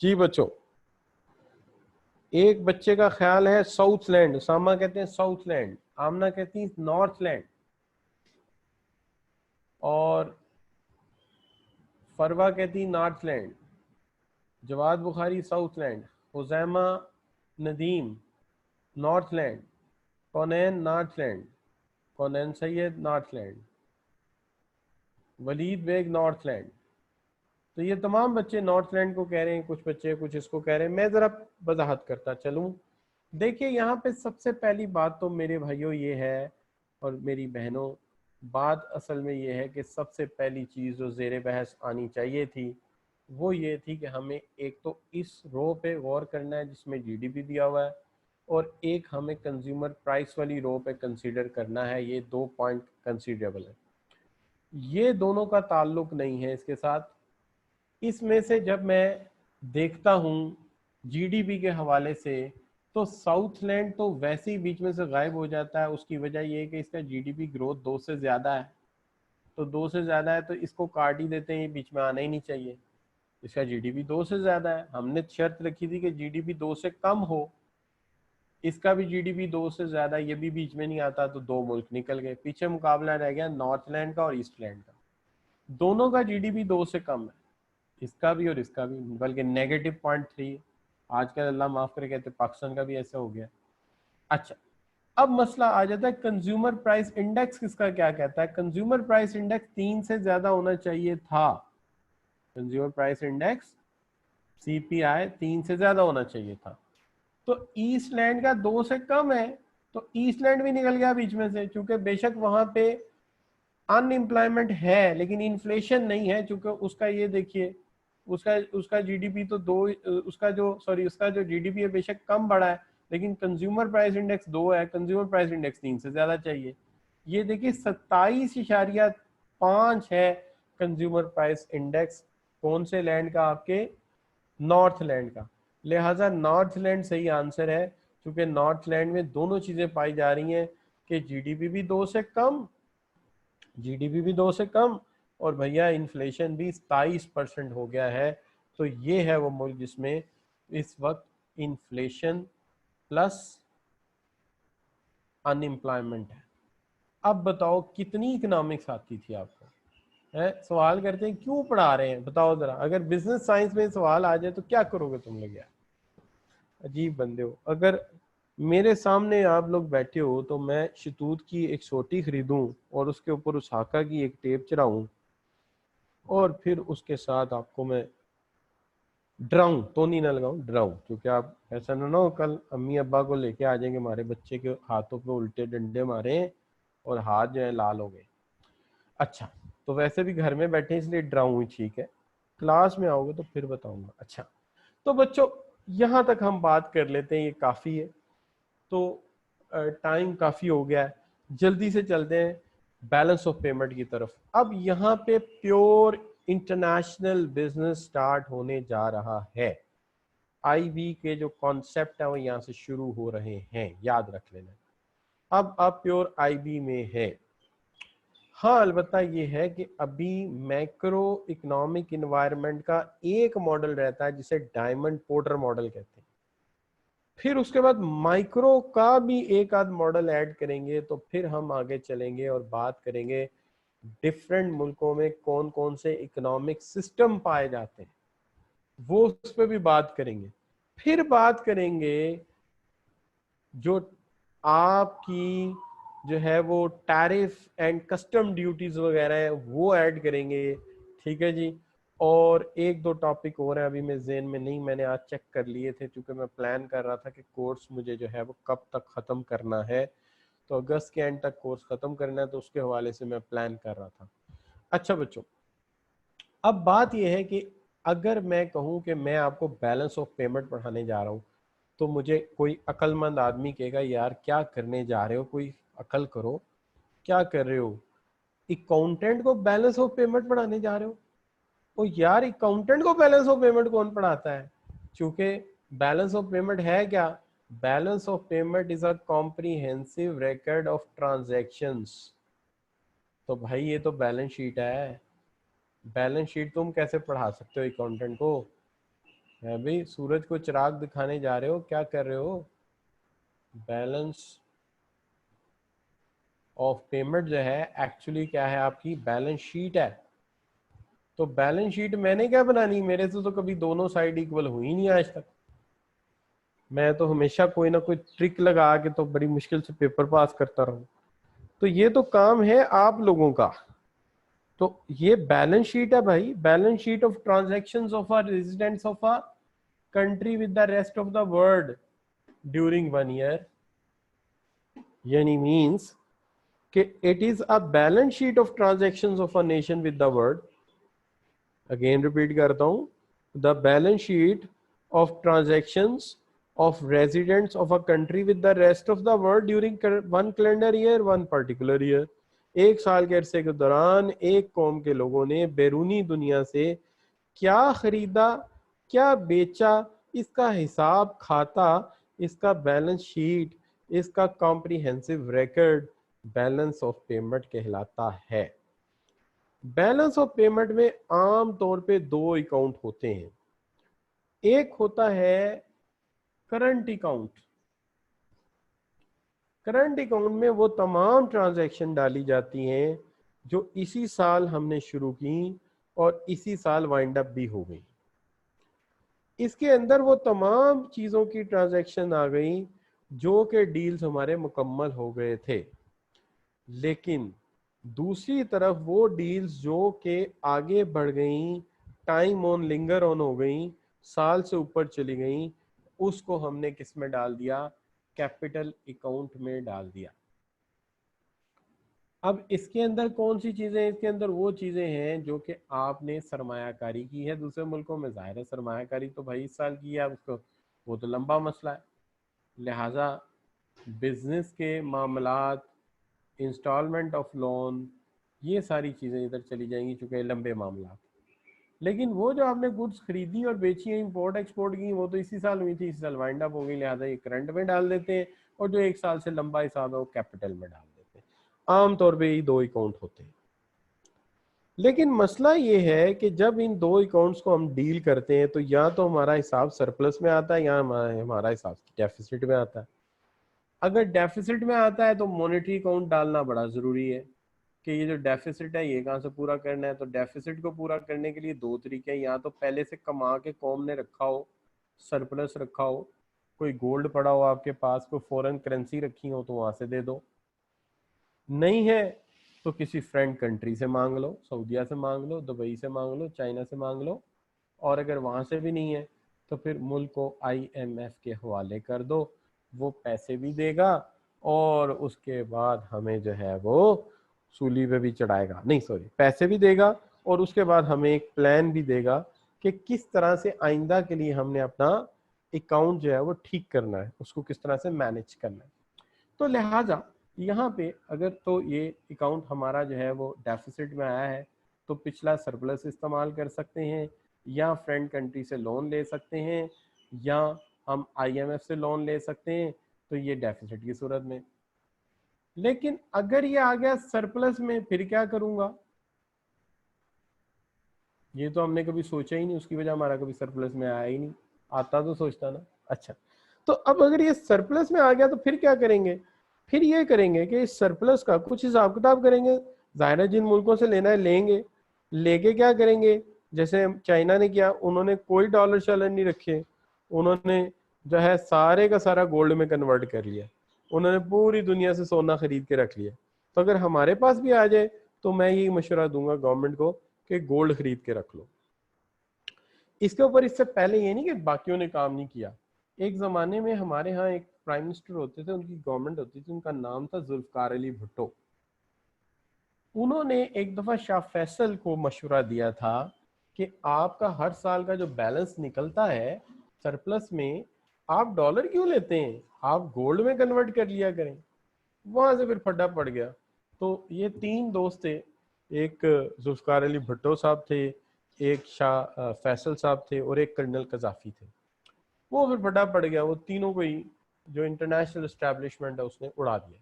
A: जी बच्चों, एक बच्चे का ख्याल है साउथलैंड, सामा कहते हैं साउथलैंड, आमना कहती है नॉर्थलैंड, और फरवा कहती Northland, Jawad Bukhari Southland, Huzaima Nadeem Northland, Kaunain Northland, Kaunain Syed Northland, Waleed Baig Northland. तो ये तमाम बच्चे नॉर्थलैंड को कह रहे हैं, कुछ बच्चे कुछ इसको कह रहे हैं। मैं ज़रा वजाहत करता चलूँ। देखिए यहाँ पे सबसे पहली बात तो मेरे भाइयों ये है, और मेरी बहनों, बात असल में ये है कि सबसे पहली चीज़ जो ज़ेर बहस आनी चाहिए थी वो ये थी कि हमें एक तो इस रो पे गौर करना है जिसमें जीडीपी दिया हुआ है, और एक हमें कंज्यूमर प्राइस वाली रो पे कंसीडर करना है। ये 2 पॉइंट कंसीडरेबल है, ये दोनों का ताल्लुक नहीं है इसके साथ। इसमें से जब मैं देखता हूँ जीडीपी के हवाले से, तो साउथलैंड तो वैसे ही बीच में से गायब हो जाता है। उसकी वजह यह है कि इसका जीडीपी ग्रोथ 2 से ज़्यादा है। तो 2 से ज़्यादा है तो इसको काट ही देते हैं, ये बीच में आना ही नहीं चाहिए। इसका जीडीपी 2 से ज़्यादा है, हमने शर्त रखी थी कि जीडीपी 2 से कम हो। इसका भी जीडीपी 2 से ज़्यादा, ये भी बीच में नहीं आता, तो 2 मुल्क निकल गए। पीछे मुकाबला रह गया नॉर्थलैंड का और ईस्टलैंड का। दोनों का जीडीपी 2 से कम है, इसका भी और इसका भी, बल्कि -0.3। आजकल अल्लाह माफ करे कहते पाकिस्तान का भी ऐसा हो गया। अच्छा, अब मसला आ जाता है कंज्यूमर प्राइस इंडेक्स किसका क्या कहता है। कंज्यूमर प्राइस इंडेक्स 3 से ज्यादा होना चाहिए था। कंज्यूमर प्राइस इंडेक्स सीपीआई 3 से ज्यादा होना चाहिए था। तो ईस्टलैंड का 2 से कम है, तो ईस्टलैंड भी निकल गया बीच में से, चूंकि बेशक वहां पे अनएम्प्लॉयमेंट है लेकिन इन्फ्लेशन नहीं है। चूंकि उसका ये देखिए, उसका उसका जीडीपी तो दो, उसका जो जीडीपी है बेशक कम बढ़ा है, लेकिन कंज्यूमर प्राइस इंडेक्स 2 है, कंज्यूमर प्राइस इंडेक्स 3 से ज्यादा चाहिए। ये देखिए 27.5 है कंज्यूमर प्राइस इंडेक्स, कौन से लैंड का? आपके नॉर्थ लैंड का। लिहाजा नॉर्थ लैंड सही आंसर है, क्योंकि नॉर्थ लैंड में दोनों चीजें पाई जा रही हैं कि जीडीपी भी 2 से कम, जीडीपी भी 2 से कम, और भैया इन्फ्लेशन भी 27% हो गया है। तो ये है वो मुल्क जिसमें इस वक्त इन्फ्लेशन प्लस अनएम्प्लॉयमेंट है। अब बताओ कितनी इकोनॉमिक्स आती थी आपको? है सवाल करते हैं क्यों पढ़ा रहे हैं, बताओ जरा। अगर बिजनेस साइंस में सवाल आ जाए तो क्या करोगे तुम लोग यार? अजीब बंदे हो। अगर मेरे सामने आप लोग बैठे हो तो मैं शतूत की एक सोटी खरीदूं और उसके ऊपर उसाका की एक टेप चढ़ाऊं और फिर उसके साथ आपको मैं डराऊं, तो नहीं ना लगाऊं, डराऊं, क्योंकि आप ऐसा ना हो कल अम्मी अब्बा को लेके आ जाएंगे हमारे बच्चे के हाथों पे उल्टे डंडे मारे और हाथ जो है लाल हो गए। अच्छा, तो वैसे भी घर में बैठे इसलिए डराऊं ही ठीक है, क्लास में आओगे तो फिर बताऊंगा। अच्छा, तो बच्चों यहाँ तक हम बात कर लेते हैं, ये काफ़ी है। तो टाइम काफ़ी हो गया है, जल्दी से चलते हैं बैलेंस ऑफ पेमेंट की तरफ। अब यहाँ पे प्योर इंटरनेशनल बिजनेस स्टार्ट होने जा रहा है। आईबी के जो कॉन्सेप्ट है वो यहाँ से शुरू हो रहे हैं, याद रख लेना। अब आप प्योर आईबी में है। हाँ, अलबत्ता ये है कि अभी मैक्रो इकोनॉमिक इन्वायरमेंट का एक मॉडल रहता है जिसे डायमंड पोर्टर मॉडल कहते हैं। फिर उसके बाद माइक्रो का भी एक आध मॉडल ऐड करेंगे, तो फिर हम आगे चलेंगे और बात करेंगे डिफरेंट मुल्कों में कौन कौन से इकोनॉमिक सिस्टम पाए जाते हैं, वो उस पर भी बात करेंगे। फिर बात करेंगे जो आपकी जो है वो टैरिफ एंड कस्टम ड्यूटीज वगैरह है वो ऐड करेंगे, ठीक है जी। और एक दो टॉपिक और है, अभी मैं ज़हन में नहीं, मैंने आज चेक कर लिए थे क्योंकि मैं प्लान कर रहा था कि कोर्स मुझे जो है वो कब तक ख़त्म करना है, तो अगस्त के एंड तक कोर्स ख़त्म करना है, तो उसके हवाले से मैं प्लान कर रहा था। अच्छा बच्चों, अब बात यह है कि अगर मैं कहूँ कि मैं आपको बैलेंस ऑफ पेमेंट पढ़ाने जा रहा हूँ, तो मुझे कोई अक्लमंद आदमी कहेगा यार क्या करने जा रहे हो, कोई अकल करो, क्या कर रहे हो? अकाउंटेंट को बैलेंस ऑफ पेमेंट पढ़ाने जा रहे हो? ओ यार, अकाउंटेंट को बैलेंस ऑफ पेमेंट कौन पढ़ाता है? क्योंकि बैलेंस ऑफ पेमेंट है क्या? Balance of payment is a comprehensive record of transactions. तो भाई ये तो बैलेंस शीट है, बैलेंस शीट तुम कैसे पढ़ा सकते हो अकाउंटेंट को? है भाई, सूरज को चिराग दिखाने जा रहे हो, क्या कर रहे हो? बैलेंस ऑफ पेमेंट जो है एक्चुअली क्या है, आपकी बैलेंस शीट है। तो बैलेंस शीट मैंने क्या बनानी, मेरे से तो कभी दोनों साइड इक्वल हुई नहीं आज तक। मैं तो हमेशा कोई ना कोई ट्रिक लगा के तो बड़ी मुश्किल से पेपर पास करता रहूं। तो ये तो काम है आप लोगों का। तो ये बैलेंस शीट है भाई, balance sheet of transactions of a residents of a country with the rest of the world during 1 year, यानी मींस कि it is a balance sheet of transactions of a nation with the world. Again repeat करता हूं, the balance sheet of transactions of residents of a country with the rest of the world during one calendar year, one particular year। एक साल के अरसे के दौरान एक कौम के लोगों ने बैरूनी दुनिया से क्या खरीदा, क्या बेचा, इसका हिसाब खाता, इसका बैलेंस शीट, इसका comprehensive record balance of payment कहलाता है। बैलेंस ऑफ पेमेंट में आम तौर पे दो अकाउंट होते हैं। एक होता है करंट अकाउंट। करंट अकाउंट में वो तमाम ट्रांजैक्शन डाली जाती हैं जो इसी साल हमने शुरू की और इसी साल वाइंड अप भी हो गई। इसके अंदर वो तमाम चीज़ों की ट्रांजैक्शन आ गई जो कि डील्स हमारे मुकम्मल हो गए थे, लेकिन दूसरी तरफ वो डील्स जो कि आगे बढ़ गई, टाइम ऑन लिंगर ऑन हो गई, साल से ऊपर चली गई, उसको हमने किस में डाल दिया? कैपिटल अकाउंट में डाल दिया। अब इसके अंदर कौन सी चीज़ें हैं? इसके अंदर वो चीज़ें हैं जो कि आपने सरमायाकारी की है दूसरे मुल्कों में। ज़ाहिर है सरमायाकारी तो भाई इस साल की है, उसको वो तो लंबा मसला है। लिहाजा बिजनेस के मामलात, इंस्टॉलमेंट ऑफ लोन, ये सारी चीज़ें इधर चली जाएंगी चूँकि लंबे मामला। लेकिन वो जो आपने गुड्स खरीदी और बेची है, इंपोर्ट एक्सपोर्ट की, वो तो इसी साल हुई थी, इसी साल वाइंड अप हो गई, लिहाजा ये करंट में डाल देते हैं, और जो एक साल से लंबा हिसाब है वो कैपिटल में डाल देते हैं। आमतौर पर ये दो अकाउंट होते हैं। लेकिन मसला ये है कि जब इन दो अकाउंट्स को हम डील करते हैं तो या तो हमारा हिसाब सरप्लस में आता है या हमारा हिसाब डेफिसिट में आता है। अगर डेफिसिट में आता है तो मॉनेटरी अकाउंट डालना बड़ा ज़रूरी है कि ये जो डेफिसिट है ये कहाँ से पूरा करना है। तो डेफिसिट को पूरा करने के लिए दो तरीके हैं, या तो पहले से कमा के कौम ने रखा हो, सरप्लस रखा हो, कोई गोल्ड पड़ा हो आपके पास, कोई फॉरेन करेंसी रखी हो तो वहाँ से दे दो, नहीं है तो किसी फ्रेंड कंट्री से मांग लो, सऊदीया से मांग लो, दुबई से मांग लो, चाइना से मांग लो, और अगर वहाँ से भी नहीं है तो फिर मुल्क को IMF के हवाले कर दो, वो पैसे भी देगा और उसके बाद हमें जो है वो सूली पे भी चढ़ाएगा, नहीं सॉरी पैसे भी देगा, और उसके बाद हमें एक प्लान भी देगा कि किस तरह से आइंदा के लिए हमने अपना अकाउंट जो है वो ठीक करना है, उसको किस तरह से मैनेज करना है। तो लिहाजा यहाँ पे अगर तो ये अकाउंट हमारा जो है वो डेफिसिट में आया है तो पिछला सरप्लस इस्तेमाल कर सकते हैं, या फ्रेंड कंट्री से लोन ले सकते हैं, या हम IMF से लोन ले सकते हैं, तो ये डेफिसिट की सूरत में। लेकिन अगर ये आ गया सरप्लस में फिर क्या करूंगा? ये तो हमने कभी सोचा ही नहीं, उसकी वजह हमारा कभी सरप्लस में आया ही नहीं, आता तो सोचता ना। अच्छा, तो अब अगर ये सरप्लस में आ गया तो फिर क्या करेंगे? फिर ये करेंगे कि इस सरप्लस का कुछ हिसाब किताब करेंगे। ज़ाहिर है जिन मुल्कों से लेना है लेंगे, लेके क्या करेंगे? जैसे चाइना ने किया, उन्होंने कोई डॉलर शॉलर नहीं रखे, उन्होंने जो है सारे का सारा गोल्ड में कन्वर्ट कर लिया, उन्होंने पूरी दुनिया से सोना खरीद के रख लिया। तो अगर हमारे पास भी आ जाए तो मैं यही मशवरा दूंगा गवर्नमेंट को कि गोल्ड खरीद के रख लो। इसके ऊपर इससे पहले ये नहीं कि बाकियों ने काम नहीं किया। एक ज़माने में हमारे यहाँ एक प्राइम मिनिस्टर होते थे, उनकी गवर्नमेंट होती थी, उनका नाम था जुल्फकार अली भुट्टो। उन्होंने एक दफ़ा शाह फैसल को मशवरा दिया था कि आपका हर साल का जो बैलेंस निकलता है सरप्लस में, आप डॉलर क्यों लेते हैं, आप गोल्ड में कन्वर्ट कर लिया करें। वहां से फिर फड्डा पड़ गया। तो ये तीन दोस्त थे, एक जुल्फकार अली भुट्टो साहब थे, एक शाह फैसल साहब थे, और एक कर्नल कजाफी थे। वो फिर फड्डा पड़ गया, वो तीनों को ही जो इंटरनेशनल एस्टेब्लिशमेंट है उसने उड़ा दिया।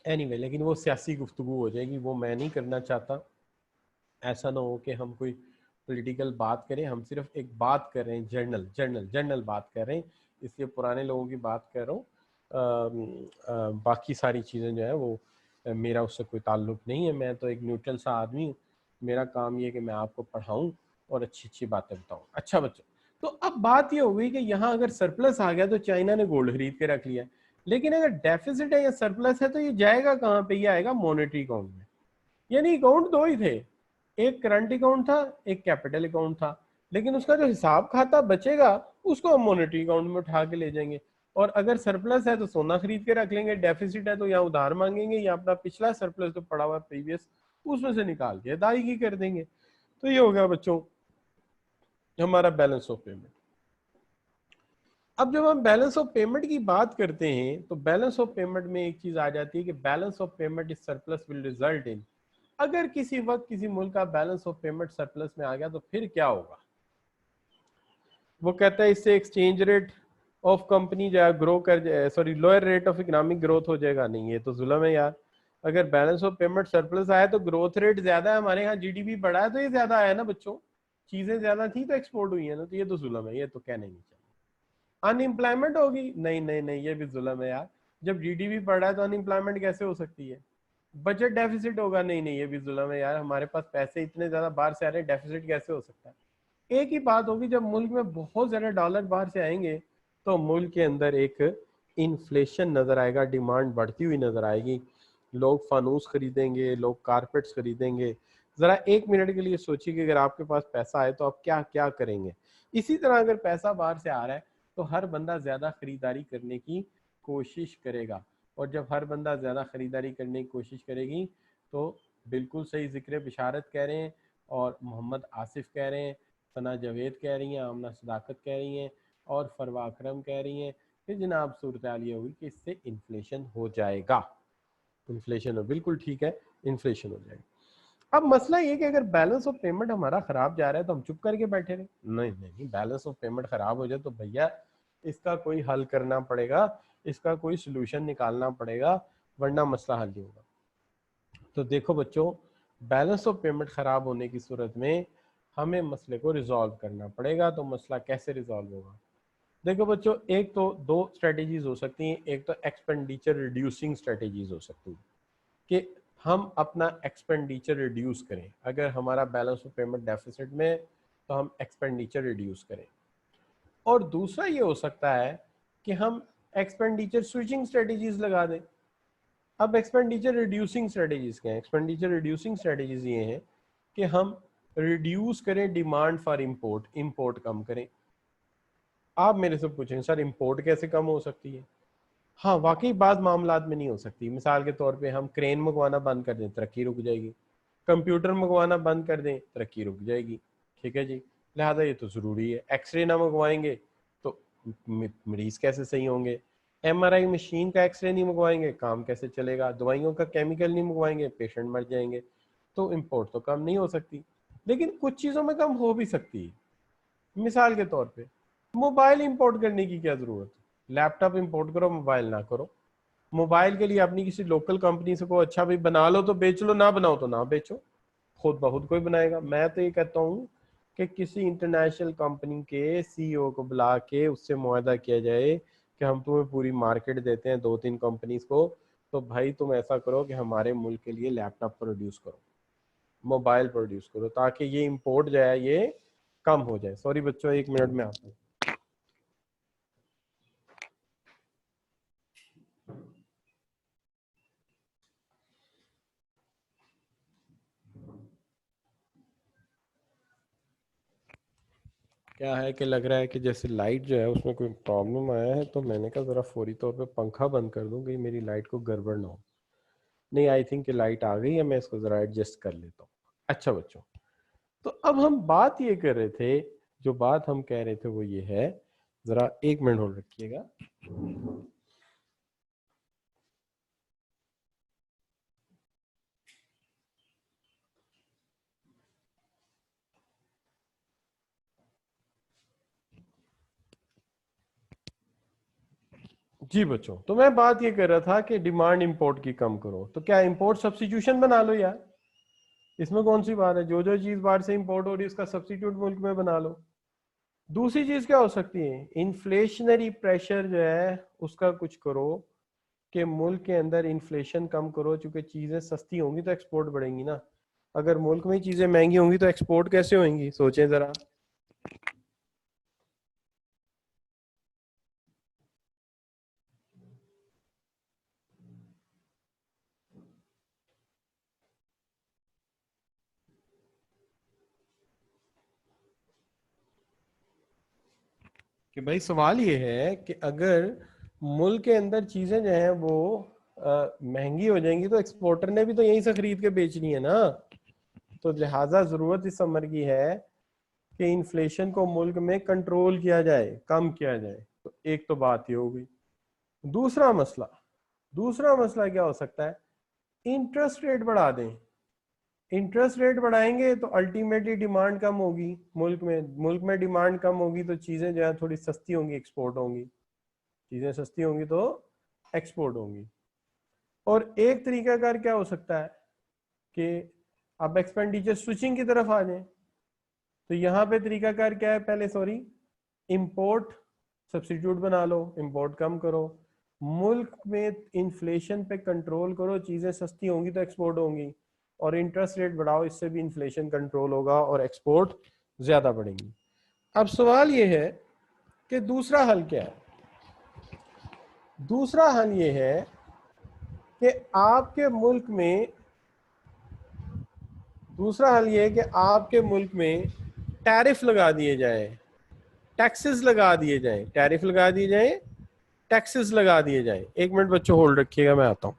A: एनीवे, लेकिन वो सियासी गुफ्तगू हो जाएगी, वो मैं नहीं करना चाहता। ऐसा ना हो कि हम कोई पॉलिटिकल बात करें, हम सिर्फ एक बात कर रहे हैं, जर्नल बात कर रहे हैं, इसलिए पुराने लोगों की बात कर रहा हूँ। बाकी सारी चीज़ें जो है वो मेरा उससे कोई ताल्लुक नहीं है, मैं तो एक न्यूट्रल सा आदमी हूँ। मेरा काम ये है कि मैं आपको पढ़ाऊँ और अच्छी अच्छी बातें बताऊँ। अच्छा बच्चों, तो अब बात ये हो गई कि यहाँ अगर सरप्लस आ गया तो चाइना ने गोल्ड खरीद के रख लिया, लेकिन अगर डेफिसिट है या सरप्लस है तो ये जाएगा कहाँ पे? ये आएगा मॉनेटरी अकाउंट में। यानी अकाउंट दो ही थे, एक करंट अकाउंट था, एक कैपिटल अकाउंट था, लेकिन उसका जो हिसाब खाता बचेगा उसको हम मॉनेटरी अकाउंट में उठा के ले जाएंगे। और अगर सरप्लस है तो सोना खरीद के रख लेंगे, डेफिसिट है तो या उधार मांगेंगे या अपना पिछला सरप्लस जो पड़ा हुआ है प्रीवियस, उसमें से निकाल के अदायगी कर देंगे। तो ये हो गया बच्चों हमारा बैलेंस ऑफ पेमेंट। अब जब हम बैलेंस ऑफ पेमेंट की बात करते हैं तो बैलेंस ऑफ पेमेंट में एक चीज आ जाती है कि balance of payment is surplus will result in, अगर किसी वक्त किसी मुल्क का बैलेंस ऑफ पेमेंट सरप्लस में आ गया तो फिर क्या होगा? वो कहता है इससे एक्सचेंज रेट ऑफ कंपनी जो है ग्रो कर जाए, sorry lower rate of economic growth हो जाएगा। नहीं, ये तो जुल्म है यार। अगर बैलेंस ऑफ पेमेंट सरप्लस आया तो ग्रोथ रेट ज्यादा है, हमारे यहाँ GDP बढ़ा है तो ये ज्यादा आया ना बच्चों, चीजें ज्यादा थी तो एक्सपोर्ट हुई है ना, तो ये तो जुल्म है, ये तो कहना ही नहीं चाहिए। अनएम्प्लॉयमेंट होगी, नहीं नहीं नहीं, ये भी जुल्म है यार। जब GDP बढ़ रहा है तो अनएम्प्लॉयमेंट कैसे हो सकती है? बजट डेफिसिट होगा, नहीं नहीं, ये भी जुल्म है यार, हमारे पास पैसे इतने ज्यादा बाहर से आ रहे हैं, डेफिसिट कैसे हो सकता है? एक ही बात होगी, जब मुल्क में बहुत ज्यादा डॉलर बाहर से आएंगे तो मुल्क के अंदर एक इन्फ्लेशन नजर आएगा, डिमांड बढ़ती हुई नजर आएगी, लोग फानूस खरीदेंगे, लोग कारपेट्स खरीदेंगे। जरा एक मिनट के लिए सोचिए कि अगर आपके पास पैसा आए तो आप क्या क्या करेंगे। इसी तरह अगर पैसा बाहर से आ रहा है तो हर बंदा ज्यादा खरीदारी करने की कोशिश करेगा, और जब हर बंदा ज़्यादा ख़रीदारी करने की कोशिश करेगी तो बिल्कुल सही ज़िक्र बिशारत कह रहे हैं, और मोहम्मद आसिफ कह रहे हैं, सना जावेद कह रही हैं, आमना सदाकत कह रही हैं, और फरवा अकरम कह रही हैं कि जनाब सूरत हाल ये होगी कि इससे इन्फ्लेशन हो जाएगा। इन्फ्लेशन हो, बिल्कुल ठीक है, इन्फ्लेशन हो जाएगा। अब मसला ये कि अगर बैलेंस ऑफ पेमेंट हमारा ख़राब जा रहा है तो हम चुप करके बैठे रहे? नहीं नहीं, बैलेंस ऑफ पेमेंट ख़राब हो जाए तो भैया इसका कोई हल करना पड़ेगा, इसका कोई सोल्यूशन निकालना पड़ेगा, वरना मसला हल नहीं होगा। तो देखो बच्चों, बैलेंस ऑफ पेमेंट ख़राब होने की सूरत में हमें मसले को रिजॉल्व करना पड़ेगा। तो मसला कैसे रिजॉल्व होगा? देखो बच्चों, एक तो दो स्ट्रेटेजीज हो सकती हैं। एक तो एक्सपेंडिचर रिड्यूसिंग स्ट्रेटेजीज हो सकती हैं कि हम अपना एक्सपेंडिचर रिड्यूस करें। अगर हमारा बैलेंस ऑफ पेमेंट डेफिसिट में तो हम एक्सपेंडिचर रिड्यूस करें। और दूसरा ये हो सकता है कि हम एक्सपेंडिचर स्विचिंग स्ट्रेटेजीज लगा दें। अब एक्सपेंडिचर रिड्यूसिंग स्ट्रेटेजीज क्या है? एक्सपेंडिचर रिड्यूसिंग स्ट्रेटेजीज ये हैं कि हम रिड्यूस करें डिमांड फॉर इंपोर्ट, इंपोर्ट कम करें। आप मेरे से पूछेंगे सर इंपोर्ट कैसे कम हो सकती है? हाँ वाकई बाद मामलात में नहीं हो सकती। मिसाल के तौर पे हम क्रेन मंगवाना बंद कर दें, तरक्की रुक जाएगी। कंप्यूटर मंगवाना बंद कर दें, तरक्की रुक जाएगी। ठीक है जी, लिहाजा ये तो ज़रूरी है। एक्सरे ना मंगवाएंगे तो मरीज कैसे सही होंगे? एमआरआई मशीन का एक्सरे नहीं मंगवाएंगे, काम कैसे चलेगा? दवाइयों का केमिकल नहीं मंगवाएंगे, पेशेंट मर जाएंगे। तो इम्पोर्ट तो कम नहीं हो सकती, लेकिन कुछ चीज़ों में कम हो भी सकती है। मिसाल के तौर पे मोबाइल इंपोर्ट करने की क्या ज़रूरत है? लैपटॉप इंपोर्ट करो, मोबाइल ना करो। मोबाइल के लिए अपनी किसी लोकल कंपनी से को अच्छा भाई बना लो तो बेच लो, ना बनाओ तो ना बेचो, खुद बहुत कोई बनाएगा। मैं तो ये कहता हूँ कि किसी इंटरनेशनल कंपनी के सीईओ को बुला के उससे मुआहदा किया जाए कि हम तुम्हें पूरी मार्केट देते हैं 2-3 कंपनीज को, तो भाई तुम ऐसा करो कि हमारे मुल्क के लिए लैपटॉप प्रोड्यूस करो, मोबाइल प्रोड्यूस करो, ताकि ये इंपोर्ट जो है ये कम हो जाए। सॉरी बच्चों, 1 मिनट में आता हूँ। क्या है कि लग रहा है कि जैसे लाइट जो है उसमें कोई प्रॉब्लम आया है, तो मैंने कहा ज़रा फौरी तौर पे पंखा बंद कर दूँ कि मेरी लाइट को गड़बड़ ना हो। नहीं, आई थिंक कि लाइट आ गई है, मैं इसको ज़रा एडजस्ट कर लेता हूँ। अच्छा बच्चों, तो अब हम बात ये कर रहे थे, जो बात हम कह रहे थे वो ये है, ज़रा 1 मिनट होल्ड रखिएगा। जी बच्चों, तो मैं बात ये कर रहा था कि डिमांड इंपोर्ट की कम करो। तो क्या इंपोर्ट सब्स्टिट्यूशन बना लो यार, इसमें कौन सी बात है? जो जो चीज़ बाहर से इंपोर्ट हो रही है उसका सब्स्टिट्यूट मुल्क में बना लो। दूसरी चीज क्या हो सकती है? इन्फ्लेशनरी प्रेशर जो है उसका कुछ करो कि मुल्क के अंदर इन्फ्लेशन कम करो, चूंकि चीजें सस्ती होंगी तो एक्सपोर्ट बढ़ेंगी ना। अगर मुल्क में चीजें महंगी होंगी तो एक्सपोर्ट कैसे होंगी? सोचें जरा। कि भाई सवाल ये है कि अगर मुल्क के अंदर चीजें जो हैं वो महंगी हो जाएंगी तो एक्सपोर्टर ने भी तो यहीं से खरीद के बेचनी है ना। तो लिहाजा जरूरत इस अमर की है कि इन्फ्लेशन को मुल्क में कंट्रोल किया जाए, कम किया जाए। तो एक तो बात ये हो गई। दूसरा मसला, दूसरा मसला क्या हो सकता है? इंटरेस्ट रेट बढ़ा दें। इंटरेस्ट रेट बढ़ाएंगे तो अल्टीमेटली डिमांड कम होगी मुल्क में डिमांड कम होगी तो चीजें जो है थोड़ी सस्ती होंगी, एक्सपोर्ट होंगी। चीजें सस्ती होंगी तो एक्सपोर्ट होंगी। और एक तरीका कार क्या हो सकता है कि अब एक्सपेंडिचर स्विचिंग की तरफ आ जाए। तो यहाँ पे तरीकाकार क्या है? पहले सॉरी, इंपोर्ट सब्स्टिट्यूट बना लो, इंपोर्ट कम करो, मुल्क में इन्फ्लेशन पे कंट्रोल करो, चीजें सस्ती होंगी तो एक्सपोर्ट होंगी, और इंटरेस्ट रेट बढ़ाओ, इससे भी इन्फ्लेशन कंट्रोल होगा और एक्सपोर्ट ज्यादा बढ़ेंगी। अब सवाल ये है कि दूसरा हल क्या है? दूसरा हल ये है कि आपके मुल्क में, दूसरा हल ये है कि आपके मुल्क में टैरिफ लगा दिए जाए, टैक्सेस लगा दिए जाए, टैरिफ लगा दिए जाए, टैक्सेस लगा दिए जाए। एक मिनट बच्चों होल्ड रखिएगा, मैं आता हूं।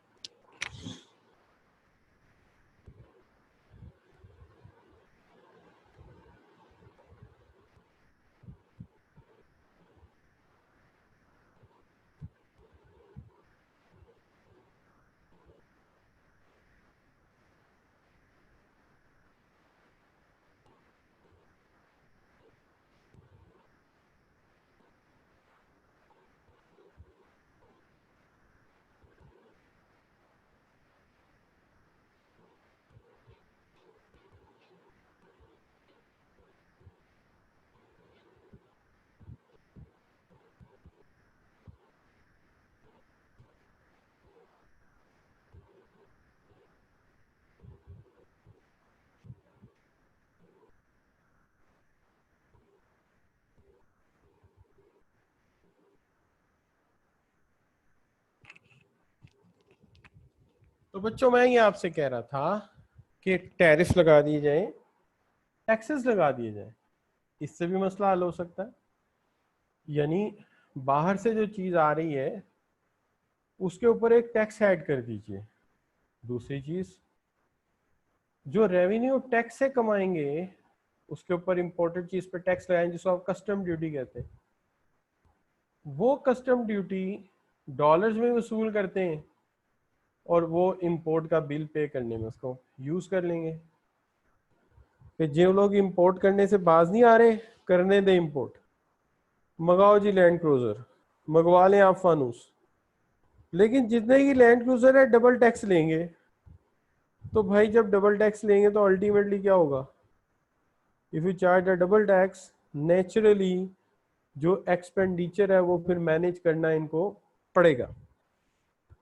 A: तो बच्चों मैं ये आपसे कह रहा था कि टैरिफ लगा दिए जाए, टैक्सेस लगा दिए जाए, इससे भी मसला हल हो सकता है। यानी बाहर से जो चीज आ रही है उसके ऊपर एक टैक्स ऐड कर दीजिए। दूसरी चीज, जो रेवेन्यू टैक्स से कमाएंगे उसके ऊपर इंपोर्टेड चीज पे टैक्स लगाएं, जिसको आप कस्टम ड्यूटी कहते हैं। वो कस्टम ड्यूटी डॉलर्स में वसूल करते हैं और वो इंपोर्ट का बिल पे करने में उसको यूज कर लेंगे। कि जो लोग इंपोर्ट करने से बाज नहीं आ रहे, करने दे इंपोर्ट। मंगाओ जी लैंड क्रूजर, मंगवा लें आप फानूस, लेकिन जितने की लैंड क्रूजर है डबल टैक्स लेंगे। तो भाई जब डबल टैक्स लेंगे तो अल्टीमेटली क्या होगा? If you charge a double tax, naturally जो एक्सपेंडिचर है वो फिर मैनेज करना इनको पड़ेगा,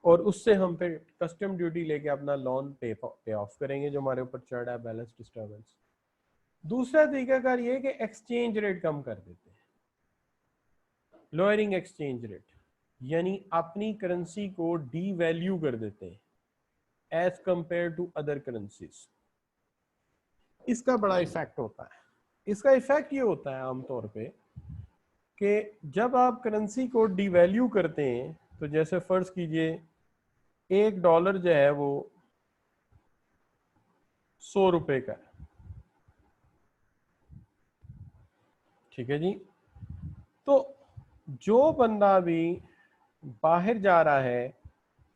A: और उससे हम फिर कस्टम ड्यूटी लेके अपना लोन पे ऑफ करेंगे जो हमारे ऊपर चढ़ रहा है, बैलेंस डिस्टर्बेंस। दूसरा तरीकाकार ये है कि एक्सचेंज रेट कम कर देते हैं, लोअरिंग एक्सचेंज रेट, यानी अपनी करेंसी को डी वैल्यू कर देते हैं as compare to other currencies. इसका बड़ा इफेक्ट होता है। इसका इफेक्ट ये होता है आमतौर पे कि जब आप करेंसी को डिवैल्यू करते हैं, तो जैसे फर्ज कीजिए $1 जो है वो 100 रुपए का है, ठीक है जी। तो जो बंदा भी बाहर जा रहा है,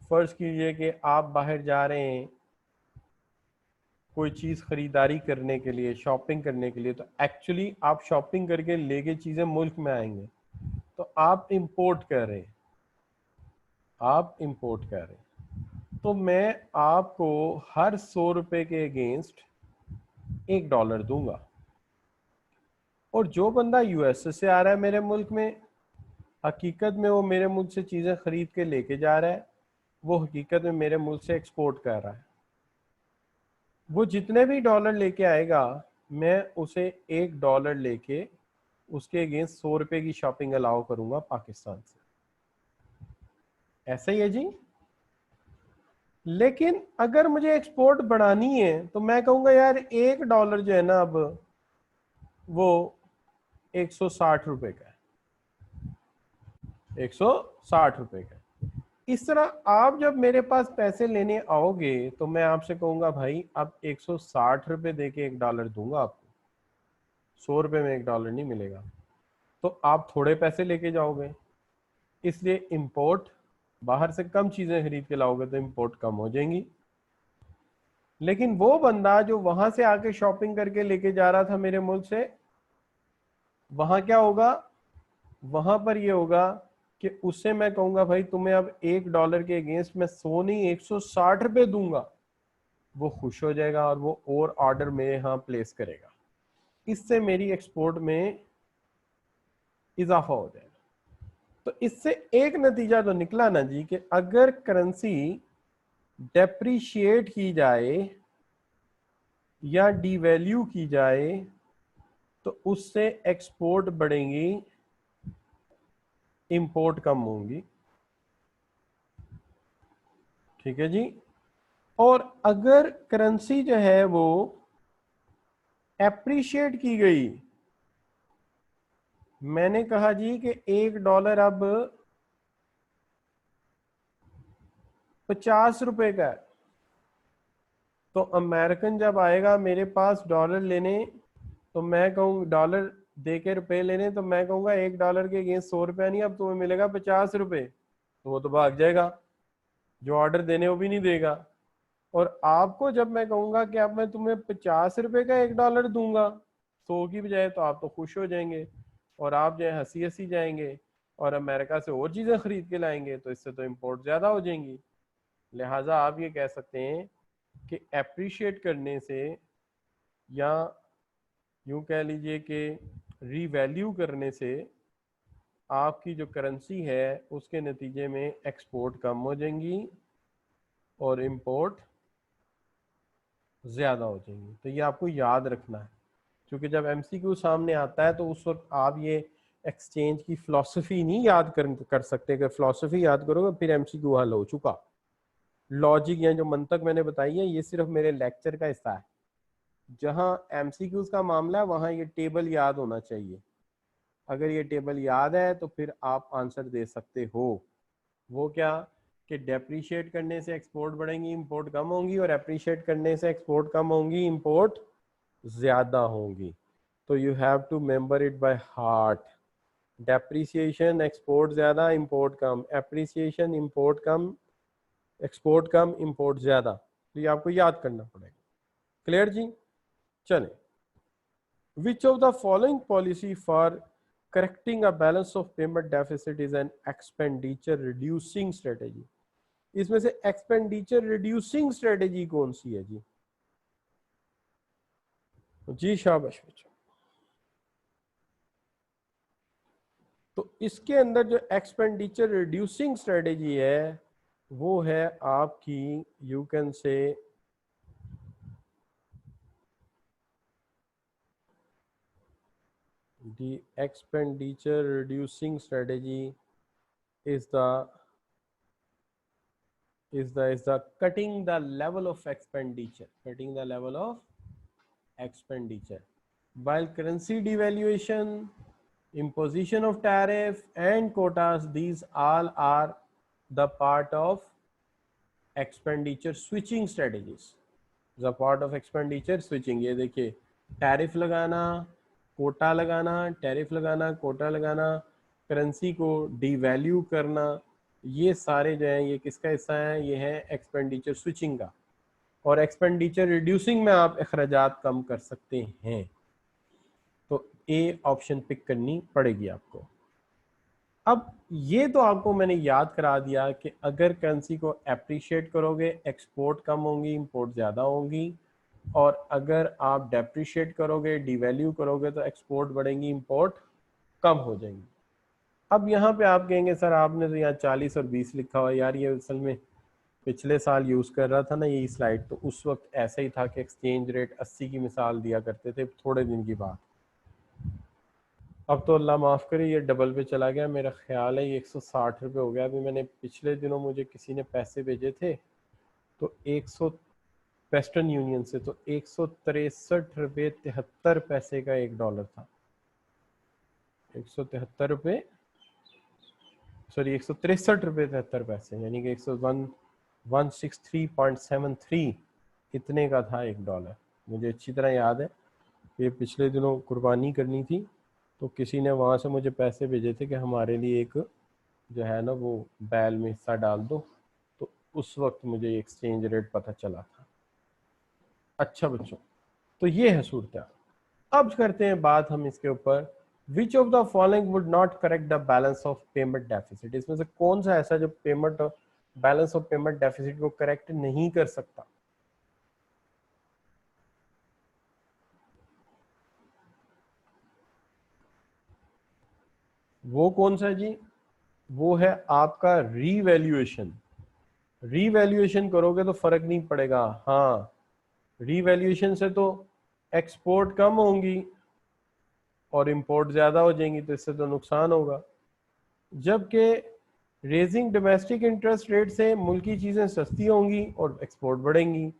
A: फर्ज कीजिए कि आप बाहर जा रहे हैं कोई चीज खरीदारी करने के लिए, शॉपिंग करने के लिए, तो एक्चुअली आप शॉपिंग करके लेके चीजें मुल्क में आएंगे, तो आप इंपोर्ट कर रहे हैं, आप इंपोर्ट कर रहे हैं। तो मैं आपको हर 100 रुपए के अगेंस्ट $1 दूंगा। और जो बंदा यूएसए से आ रहा है मेरे मुल्क में, हकीकत में वो मेरे मुल्क से चीजें खरीद के लेके जा रहा है, वो हकीकत में मेरे मुल्क से एक्सपोर्ट कर रहा है। वो जितने भी डॉलर लेके आएगा, मैं उसे $1 लेके उसके अगेंस्ट 100 रुपए की शॉपिंग अलाउ करूंगा पाकिस्तान से। ऐसा ही है जी। लेकिन अगर मुझे एक्सपोर्ट बढ़ानी है तो मैं कहूंगा यार $1 जो है ना, अब वो 160 रुपए का है, 160 रुपए का। इस तरह आप जब मेरे पास पैसे लेने आओगे तो मैं आपसे कहूंगा भाई अब 160 रुपए दे के $1 दूंगा आपको, 100 रुपए में $1 नहीं मिलेगा। तो आप थोड़े पैसे लेके जाओगे, इसलिए इंपोर्ट, बाहर से कम चीजें खरीद के लाओगे तो इंपोर्ट कम हो जाएंगी। लेकिन वो बंदा जो वहां से आके शॉपिंग करके लेके जा रहा था मेरे मुल्क से, वहां क्या होगा? वहां पर ये होगा कि उससे मैं कहूंगा भाई तुम्हें अब $1 के अगेंस्ट मैं 100 नहीं 160 रुपए दूंगा। वो खुश हो जाएगा और वो और ऑर्डर में यहाँ प्लेस करेगा। इससे मेरी एक्सपोर्ट में इजाफा हो जाएगा। तो इससे एक नतीजा तो निकला ना जी कि अगर करेंसी डेप्रिशिएट की जाए या डिवैल्यू की जाए तो उससे एक्सपोर्ट बढ़ेंगी, इंपोर्ट कम होंगी, ठीक है जी। और अगर करेंसी जो है वो एप्रिशिएट की गई, मैंने कहा जी कि $1 अब 50 रुपए का है। तो अमेरिकन जब आएगा मेरे पास डॉलर लेने, तो मैं कहूँ डॉलर दे के रुपए लेने, तो मैं कहूँगा $1 के अगेंस्ट 100 रुपया नहीं, अब तुम्हें मिलेगा 50 रुपए, तो वो तो भाग जाएगा, जो ऑर्डर देने वो भी नहीं देगा। और आपको जब मैं कहूँगा कि अब मैं तुम्हें 50 रुपए का $1 दूंगा 100 की बजाय, तो आप तो खुश हो जाएंगे और आप जो है हंसी हंसी जाएंगे और अमेरिका से और चीज़ें खरीद के लाएंगे, तो इससे तो इम्पोर्ट ज़्यादा हो जाएंगी। लिहाजा आप ये कह सकते हैं कि अप्रिशिएट करने से, या यूं कह लीजिए कि रीवैल्यू करने से, आपकी जो करेंसी है उसके नतीजे में एक्सपोर्ट कम हो जाएंगी और इंपोर्ट ज़्यादा हो जाएंगी। तो ये आपको याद रखना है, क्योंकि जब एमसीक्यू सामने आता है तो उस वक्त आप ये एक्सचेंज की फ़िलॉसफी नहीं याद कर सकते। अगर फ़िलॉसफी याद करोगे फिर एमसीक्यू हल हो चुका। लॉजिक या जो मंतक मैंने बताई है ये सिर्फ मेरे लेक्चर का हिस्सा है। जहां एमसीक्यूज का मामला है वहां ये टेबल याद होना चाहिए। अगर ये टेबल याद है तो फिर आप आंसर दे सकते हो। वो क्या कि डेप्रीशिएट करने से एक्सपोर्ट बढ़ेंगी, इंपोर्ट कम होंगी, और अप्रिशिएट करने से एक्सपोर्ट कम होंगी, इंपोर्ट ज़्यादा होंगी। तो you have to member it by heart. Depreciation export ज़्यादा, इंपोर्ट कम, एप्रिसिएशन इंपोर्ट कम, एक्सपोर्ट कम, इंपोर्ट ज़्यादा। तो ये आपको याद करना पड़ेगा। क्लियर जी? चले, which of the following policy for correcting a balance of payment deficit is an expenditure reducing strategy? इसमें से expenditure reducing strategy कौन सी है जी? जी शाबाश बच्चों। तो इसके अंदर जो एक्सपेंडिचर रिड्यूसिंग स्ट्रेटेजी है वो है आपकी, you can say, the expenditure reducing strategy is the cutting the level of expenditure, while currency devaluation, imposition of tariff and quotas, these all are the part of expenditure switching strategies, the part of expenditure switching। ये देखिए, टैरिफ लगाना, कोटा लगाना, टैरिफ लगाना, कोटा लगाना, करेंसी को डीवैल्यू करना, ये सारे जो हैं ये किसका हिस्सा है? ये है एक्सपेंडिचर स्विचिंग का। और एक्सपेंडिचर रिड्यूसिंग में आप अखराजात कम कर सकते हैं। तो ए ऑप्शन पिक करनी पड़ेगी आपको। अब ये तो आपको मैंने याद करा दिया कि अगर करेंसी को एप्रिशिएट करोगे एक्सपोर्ट कम होंगी, इंपोर्ट ज़्यादा होंगी, और अगर आप डेप्रिशिएट करोगे, डिवैल्यू करोगे, तो एक्सपोर्ट बढ़ेंगी, इंपोर्ट कम हो जाएंगी। अब यहाँ पे आप कहेंगे सर आपने तो यहाँ 40 और 20 लिखा हुआ है। यार ये असल में पिछले साल यूज़ कर रहा था ना यही स्लाइड, तो उस वक्त ऐसा ही था कि एक्सचेंज रेट 80 की मिसाल दिया करते थे थोड़े दिन की बात। अब तो अल्लाह माफ़ करे ये डबल पे चला गया। मेरा ख्याल है ये 160 रुपये हो गया। अभी मैंने पिछले दिनों मुझे किसी ने पैसे भेजे थे तो 100 वेस्टर्न यूनियन से, तो 163 रुपये 73 पैसे का $1 था। 173 रुपये, सॉरी 163 रुपये 73 पैसे, यानी कि 163.73 इतने का था $1। मुझे अच्छी तरह याद है, ये पिछले दिनों कुर्बानी करनी थी तो किसी ने वहाँ से मुझे पैसे भेजे थे कि हमारे लिए एक जो है ना वो बैल में हिस्सा डाल दो, तो उस वक्त मुझे एक्सचेंज रेट पता चला था। अच्छा बच्चों, तो ये है सूरत। अब करते हैं बात हम इसके ऊपर, विच of the following would not correct the balance of payment deficit. इसमें से कौन सा ऐसा जो payment balance of payment deficit को करेक्ट नहीं कर सकता? वो कौन सा जी? वो है आपका रीवैल्यूएशन। रीवैल्यूएशन करोगे तो फर्क नहीं पड़ेगा। हाँ, रीवैल्यूएशन से तो एक्सपोर्ट कम होंगी और इंपोर्ट ज़्यादा हो जाएंगी, तो इससे तो नुकसान होगा। जबकि रेजिंग डोमेस्टिक इंटरेस्ट रेट से मुल्की चीज़ें सस्ती होंगी और एक्सपोर्ट बढ़ेंगी।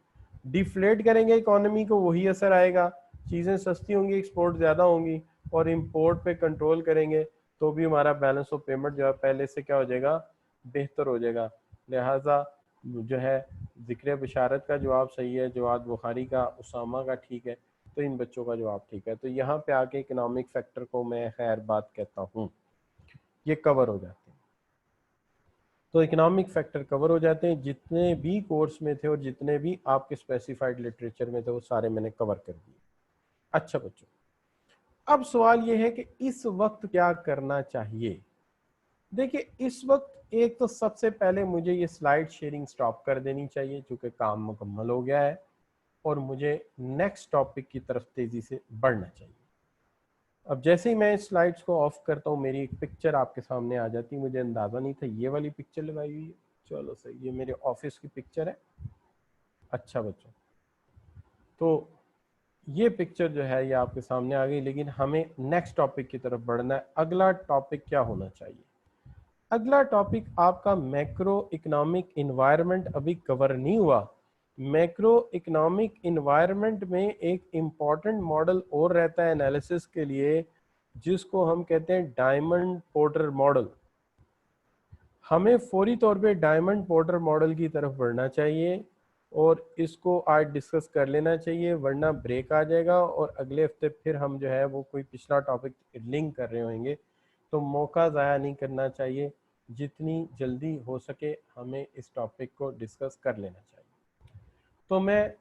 A: डिफ्लेट करेंगे इकोनॉमी को, वही असर आएगा, चीज़ें सस्ती होंगी, एक्सपोर्ट ज़्यादा होंगी, और इंपोर्ट पे कंट्रोल करेंगे तो भी हमारा बैलेंस ऑफ पेमेंट जो है पहले से क्या हो जाएगा? बेहतर हो जाएगा। लिहाजा जो है ज़िक्र बशारत का जवाब सही है, जवाब बुखारी का, उसामा का ठीक है, तो इन बच्चों का जवाब ठीक है। तो यहाँ पे आके इकोनॉमिक फैक्टर को मैं खैर बात कहता हूँ, ये कवर हो जाते हैं। तो इकोनॉमिक फैक्टर कवर हो जाते हैं, जितने भी कोर्स में थे और जितने भी आपके स्पेसिफाइड लिटरेचर में थे वो सारे मैंने कवर कर दिए। अच्छा बच्चों, अब सवाल ये है कि इस वक्त क्या करना चाहिए। देखिए इस वक्त एक तो सबसे पहले मुझे ये स्लाइड शेयरिंग स्टॉप कर देनी चाहिए, चूंकि काम मुकम्मल हो गया है और मुझे नेक्स्ट टॉपिक की तरफ तेजी से बढ़ना चाहिए। अब जैसे ही मैं स्लाइड्स को ऑफ करता हूँ मेरी एक पिक्चर आपके सामने आ जाती है। मुझे अंदाज़ा नहीं था ये वाली पिक्चर लगाई हुई है। चलो सही, ये मेरे ऑफिस की पिक्चर है। अच्छा बच्चों, तो ये पिक्चर जो है ये आपके सामने आ गई, लेकिन हमें नेक्स्ट टॉपिक की तरफ बढ़ना है। अगला टॉपिक क्या होना चाहिए? अगला टॉपिक आपका मैक्रो इकोनॉमिक इन्वायरमेंट अभी कवर नहीं हुआ। मैक्रो इकोनॉमिक इन्वायरमेंट में एक इम्पॉर्टेंट मॉडल और रहता है एनालिसिस के लिए, जिसको हम कहते हैं डायमंड पोर्टर मॉडल। हमें फौरी तौर पे डायमंड पोर्टर मॉडल की तरफ बढ़ना चाहिए और इसको आज डिस्कस कर लेना चाहिए, वरना ब्रेक आ जाएगा और अगले हफ्ते फिर हम जो है वो कोई पिछला टॉपिक लिंक कर रहे होंगे, तो मौका ज़ाया नहीं करना चाहिए। जितनी जल्दी हो सके हमें इस टॉपिक को डिस्कस कर लेना चाहिए। तो मैं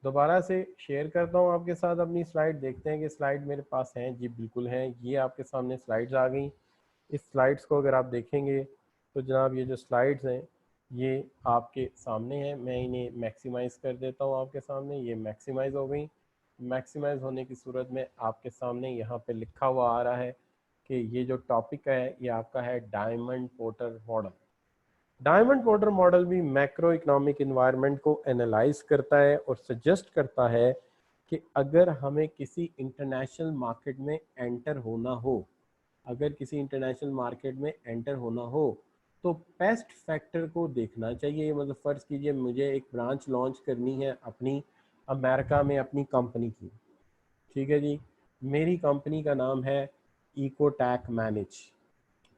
A: दोबारा से शेयर करता हूँ आपके साथ अपनी स्लाइड। देखते हैं कि स्लाइड मेरे पास हैं। जी बिल्कुल हैं, ये आपके सामने स्लाइड्स आ गई। इस स्लाइड्स को अगर आप देखेंगे तो जनाब ये जो स्लाइड्स हैं ये आपके सामने हैं। मैं इन्हें मैक्सिमाइज़ कर देता हूँ आपके सामने। ये मैक्सिमाइज़ हो गई। मैक्सिमाइज़ होने की सूरत में आपके सामने यहाँ पे लिखा हुआ आ रहा है कि ये जो टॉपिक है ये आपका है diamond porter model. Diamond porter model भी मैक्रो इकोनॉमिक इन्वायरमेंट को एनालाइज करता है और सजेस्ट करता है कि अगर हमें किसी इंटरनेशनल मार्केट में एंटर होना हो, अगर किसी इंटरनेशनल मार्केट में एंटर होना हो तो बेस्ट फैक्टर को देखना चाहिए। मतलब फ़र्ज़ कीजिए मुझे एक ब्रांच लॉन्च करनी है अपनी अमेरिका में अपनी कंपनी की, ठीक है जी। मेरी कंपनी का नाम है इकोटैक मैनेज।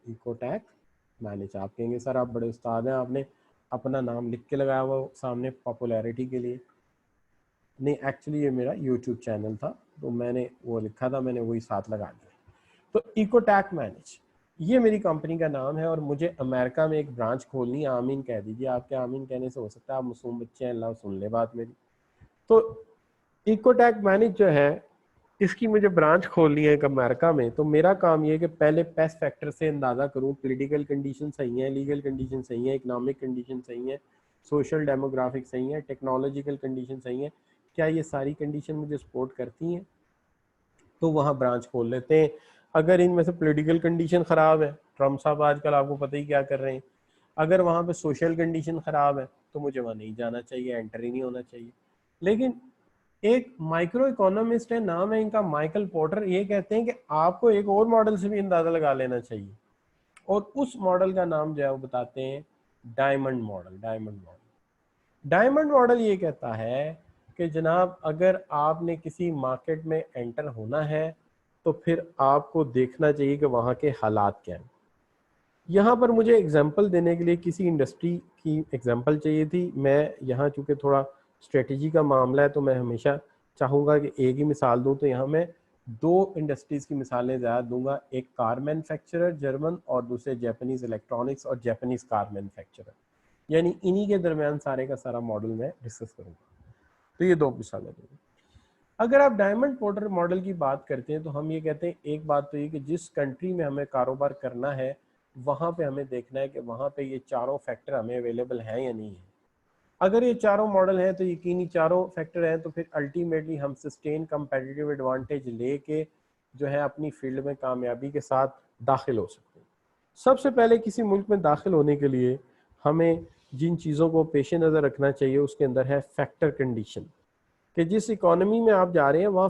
A: इकोटैक मैनेज, आप कहेंगे सर आप बड़े उस्ताद हैं, आपने अपना नाम लिख के लगाया हुआ सामने पॉपुलैरिटी के लिए। नहीं, एक्चुअली ये मेरा यूट्यूब चैनल था तो मैंने वो लिखा था, मैंने वही साथ लगा दिया। तो इकोटैक मैनेज ये मेरी कंपनी का नाम है और मुझे अमेरिका में एक ब्रांच खोलनी है। आमीन कह दीजिए, आपके आमीन कहने से हो सकता है आप मासूम बच्चे हैं, अल्लाह सुन ले बात मेरी। तो इकोटैक मैनेज जो है इसकी मुझे ब्रांच खोलनी है एक अमेरिका में। तो मेरा काम ये है कि पहले पेस्ट फैक्टर से अंदाज़ा करूँ, पॉलिटिकल कंडीशन सही है, लीगल कंडीशन सही है, इकोनॉमिक कंडीशन सही है, सोशल डेमोग्राफिक सही है, टेक्नोलॉजिकल कंडीशन सही है, क्या ये सारी कंडीशन मुझे सपोर्ट करती हैं, तो वहाँ ब्रांच खोल लेते हैं। अगर इनमें से पॉलिटिकल कंडीशन ख़राब है, ट्रम्प साहब आजकल आपको पता ही क्या कर रहे हैं, अगर वहाँ पे सोशल कंडीशन ख़राब है तो मुझे वहाँ नहीं जाना चाहिए, एंटर ही नहीं होना चाहिए। लेकिन एक माइक्रो इकोनॉमिस्ट है, नाम है इनका माइकल पोर्टर, ये कहते हैं कि आपको एक और मॉडल से भी अंदाज़ा लगा लेना चाहिए और उस मॉडल का नाम जो है वो बताते हैं डायमंड मॉडल। डायमंड मॉडल ये कहता है कि जनाब अगर आपने किसी मार्केट में एंटर होना है तो फिर आपको देखना चाहिए कि वहाँ के हालात क्या हैं। यहाँ पर मुझे एग्जांपल देने के लिए किसी इंडस्ट्री की एग्जांपल चाहिए थी। मैं यहाँ चूँकि थोड़ा स्ट्रेटजी का मामला है तो मैं हमेशा चाहूँगा कि एक ही मिसाल दूँ, तो यहाँ मैं दो इंडस्ट्रीज़ की मिसालें ज़्यादा दूंगा, एक कार मैन्युफैक्चरर जर्मन और दूसरे जापानीज़ इलेक्ट्रॉनिक्स और जापानीज़ कार मैन्युफैक्चरर, यानी इन्हीं के दरमियान सारे का सारा मॉडल मैं डिस्कस करूँगा। तो ये दो मिसालें दूँगा। अगर आप डायमंड पोर्टर मॉडल की बात करते हैं तो हम ये कहते हैं एक बात तो ये कि जिस कंट्री में हमें कारोबार करना है वहाँ पे हमें देखना है कि वहाँ पे ये चारों फैक्टर हमें अवेलेबल हैं या नहीं है। अगर ये चारों मॉडल हैं तो यकीनी चारों फैक्टर हैं तो फिर अल्टीमेटली हम सस्टेन कंपेटिटिव एडवांटेज लेके जो है अपनी फील्ड में कामयाबी के साथ दाखिल हो सकते हैं। सबसे पहले किसी मुल्क में दाखिल होने के लिए हमें जिन चीज़ों को पेश नज़र रखना चाहिए उसके अंदर है फैक्टर कंडीशन, कि जिस इकोनॉमी में आप जा रहे हैं वहाँ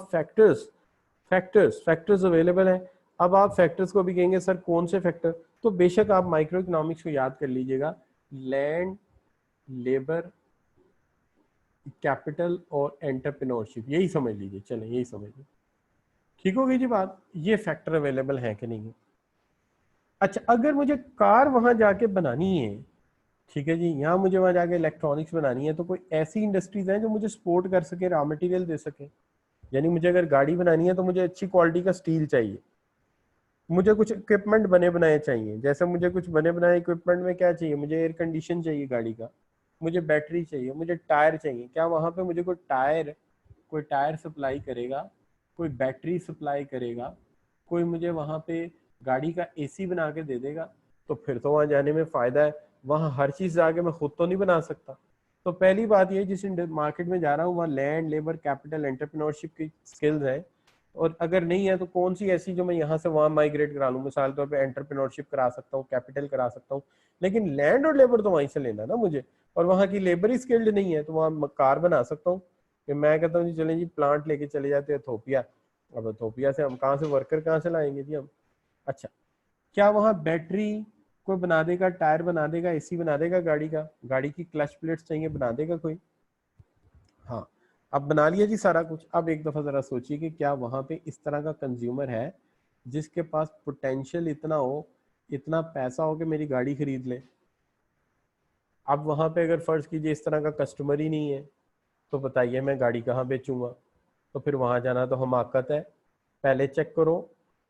A: फैक्टर्स अवेलेबल हैं। अब आप फैक्टर्स को भी कहेंगे सर कौन से फैक्टर, तो बेशक आप माइक्रो इकोनॉमिक्स को याद कर लीजिएगा, लैंड, लेबर, कैपिटल और एंटरप्रेन्योरशिप, यही समझ लीजिए, चलें यही समझ लीजिए। ठीक हो गई जी बात, ये फैक्टर अवेलेबल हैं कि नहीं है। अच्छा, अगर मुझे कार वहां जाके बनानी है ठीक है जी। यहाँ मुझे वहाँ जाके इलेक्ट्रॉनिक्स बनानी है, तो कोई ऐसी इंडस्ट्रीज हैं जो मुझे सपोर्ट कर सके, रॉ मटेरियल दे सके। यानी मुझे अगर गाड़ी बनानी है तो मुझे अच्छी क्वालिटी का स्टील चाहिए, मुझे कुछ इक्विपमेंट बने बनाए चाहिए। जैसे मुझे कुछ बने बनाए इक्विपमेंट में क्या चाहिए, मुझे एयर कंडीशन चाहिए गाड़ी का, मुझे बैटरी चाहिए, मुझे टायर चाहिए। क्या वहाँ पे मुझे कोई टायर सप्लाई करेगा, कोई बैटरी सप्लाई करेगा, कोई मुझे वहाँ पे गाड़ी का एसी बना के दे देगा? तो फिर तो वहाँ जाने में फ़ायदा है। वहाँ हर चीज़ जाके मैं खुद तो नहीं बना सकता। तो पहली बात ये, जिस मार्केट में जा रहा हूँ वहाँ लैंड, लेबर, कैपिटल, एंटरप्रेन्योरशिप की स्किल्स है। और अगर नहीं है तो कौन सी ऐसी जो मैं यहाँ से वहाँ माइग्रेट करा लूँ? मिसाल तौर पे एंटरप्रेन्योरशिप करा सकता हूँ, कैपिटल करा सकता हूँ, लेकिन लैंड और लेबर तो वहीं से लेना ना मुझे। और वहाँ की लेबर ही स्किल्ड नहीं है, तो वहाँ कार बना सकता हूँ कि मैं कहता हूँ जी चलें जी प्लांट लेके चले जाते हैं एथोपिया। अब एथोपिया से हम कहाँ से वर्कर कहाँ से लाएंगे जी हम? अच्छा, क्या वहाँ बैटरी कोई बना देगा, टायर बना देगा, एसी बना देगा गाड़ी का? गाड़ी की क्लच प्लेट्स चाहिए, बना देगा कोई? हाँ। अब बना लिया जी सारा कुछ। अब एक दफा जरा सोचिए कि क्या वहां पे इस तरह का कंज्यूमर है जिसके पास पोटेंशियल इतना हो, इतना पैसा हो कि मेरी गाड़ी खरीद ले? अब वहां पे अगर फर्ज कीजिए इस तरह का कस्टमर ही नहीं है, तो बताइए मैं गाड़ी कहाँ बेचूंगा? तो फिर वहां जाना तो हमाकत है। पहले चेक करो।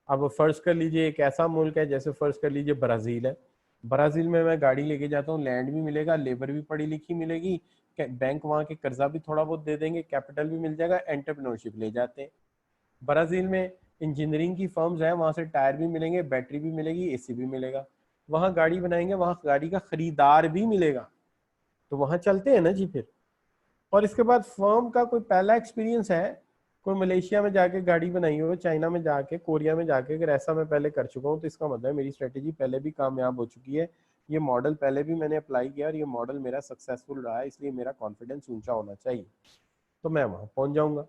A: अब फर्ज कर लीजिए एक ऐसा मुल्क है, जैसे फर्ज कर लीजिए ब्राजील है। ब्राजील में मैं गाड़ी लेके जाता हूँ, लैंड भी मिलेगा, लेबर भी पढ़ी लिखी मिलेगी, बैंक वहाँ के कर्जा भी थोड़ा बहुत दे देंगे, कैपिटल भी मिल जाएगा, एंटरप्रेन्योरशिप ले जाते हैं। ब्राजील में इंजीनियरिंग की फर्म्स हैं, वहाँ से टायर भी मिलेंगे, बैटरी भी मिलेगी, एसी भी मिलेगा। वहाँ गाड़ी बनाएंगे, वहाँ गाड़ी का खरीदार भी मिलेगा, तो वहाँ चलते हैं ना जी फिर। और इसके बाद फर्म का कोई पहला एक्सपीरियंस है, कोई मलेशिया में जाके गाड़ी बनाई हो, चाइना में जाके, कोरिया में जाके, अगर ऐसा मैं पहले कर चुका हूँ तो इसका मतलब मेरी स्ट्रेटेजी पहले भी कामयाब हो चुकी है। ये मॉडल पहले भी मैंने अप्लाई किया और ये मॉडल मेरा सक्सेसफुल रहा है, इसलिए मेरा कॉन्फिडेंस ऊंचा होना चाहिए, तो मैं वहां पहुंच जाऊंगा।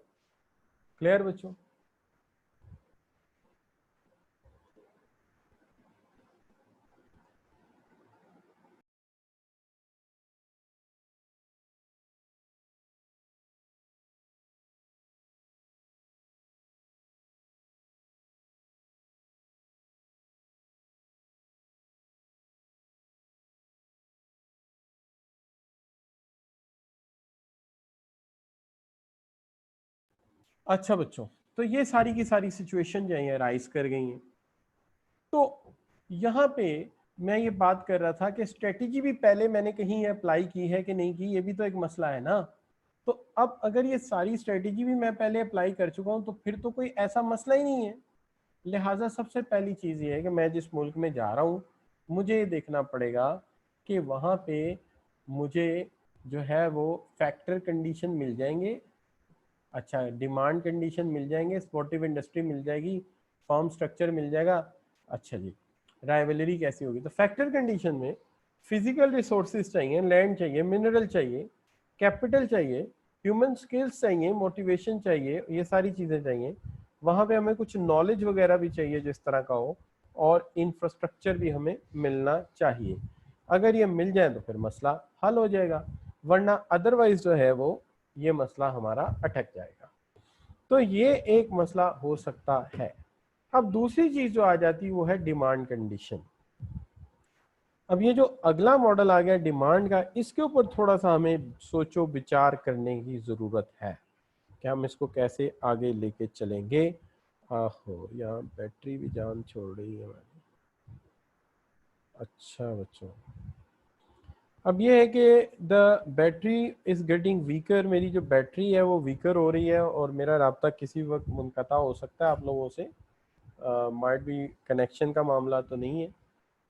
A: क्लियर बच्चों? अच्छा बच्चों, तो ये सारी की सारी सिचुएशन जो है राइज कर गई हैं। तो यहाँ पे मैं ये बात कर रहा था कि स्ट्रेटेजी भी पहले मैंने कहीं अप्लाई की है कि नहीं की, ये भी तो एक मसला है ना। तो अब अगर ये सारी स्ट्रेटेजी भी मैं पहले अप्लाई कर चुका हूँ तो फिर तो कोई ऐसा मसला ही नहीं है। लिहाजा सबसे पहली चीज़ ये है कि मैं जिस मुल्क में जा रहा हूँ मुझे ये देखना पड़ेगा कि वहाँ पे मुझे जो है वो फैक्टर कंडीशन मिल जाएंगे, अच्छा डिमांड कंडीशन मिल जाएंगे, स्पोर्टिव इंडस्ट्री मिल जाएगी, फॉर्म स्ट्रक्चर मिल जाएगा। अच्छा जी, राइवलरी कैसी होगी? तो फैक्टर कंडीशन में फिजिकल रिसोर्सेज चाहिए, लैंड चाहिए, मिनरल चाहिए, कैपिटल चाहिए, ह्यूमन स्किल्स चाहिए, मोटिवेशन चाहिए, ये सारी चीज़ें चाहिए। वहाँ पे हमें कुछ नॉलेज वगैरह भी चाहिए जिस तरह का हो, और इंफ्रास्ट्रक्चर भी हमें मिलना चाहिए। अगर ये मिल जाए तो फिर मसला हल हो जाएगा, वरना अदरवाइज जो है वो ये मसला हमारा अटक जाएगा। तो ये एक मसला हो सकता है। अब दूसरी चीज जो आ जाती है वो है डिमांड कंडीशन। अब ये जो अगला मॉडल आ गया डिमांड का, इसके ऊपर थोड़ा सा हमें सोचो विचार करने की जरूरत है कि हम इसको कैसे आगे लेके चलेंगे। आहो, यहाँ बैटरी भी जान छोड़ रही है हमारी। अच्छा बच्चों, अब ये है कि the battery is getting weaker, मेरी जो बैटरी है वो वीकर हो रही है और मेरा राब्ता किसी वक्त मुनक़ता हो सकता है आप लोगों से। माइट भी कनेक्शन का मामला तो नहीं है।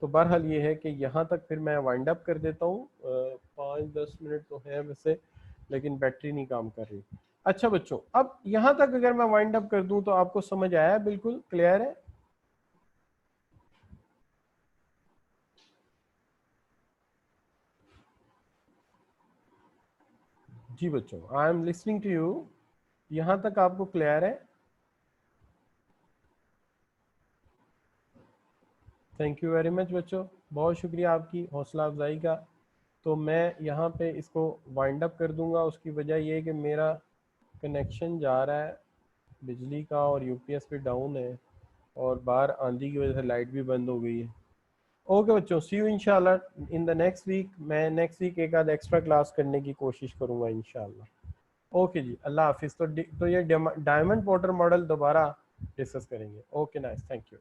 A: तो बहरहाल ये है कि यहाँ तक फिर मैं वाइंड अप कर देता हूँ। 5-10 मिनट तो है वैसे, लेकिन बैटरी नहीं काम कर रही। अच्छा बच्चों, अब यहाँ तक अगर मैं वाइंड अप कर दूँ तो आपको समझ आया, बिल्कुल क्लियर है? जी बच्चों, I am listening to you. यहाँ तक आपको क्लियर है? थैंक यू वेरी मच बच्चों, बहुत शुक्रिया आपकी हौसला अफजाई का। तो मैं यहाँ पे इसको वाइंड अप कर दूंगा। उसकी वजह ये है कि मेरा कनेक्शन जा रहा है बिजली का और यूपीएस भी डाउन है, और बाहर आंधी की वजह से लाइट भी बंद हो गई है, ओके बच्चों, सी यू इंशाल्लाह इन द नेक्स्ट वीक। मैं नेक्स्ट वीक एक आध एक्स्ट्रा क्लास करने की कोशिश करूंगा इंशाल्लाह। ओके जी, अल्लाह हाफिज़। तो ये डायमंड पोर्टर मॉडल दोबारा डिस्कस करेंगे। Okay nice, thank you.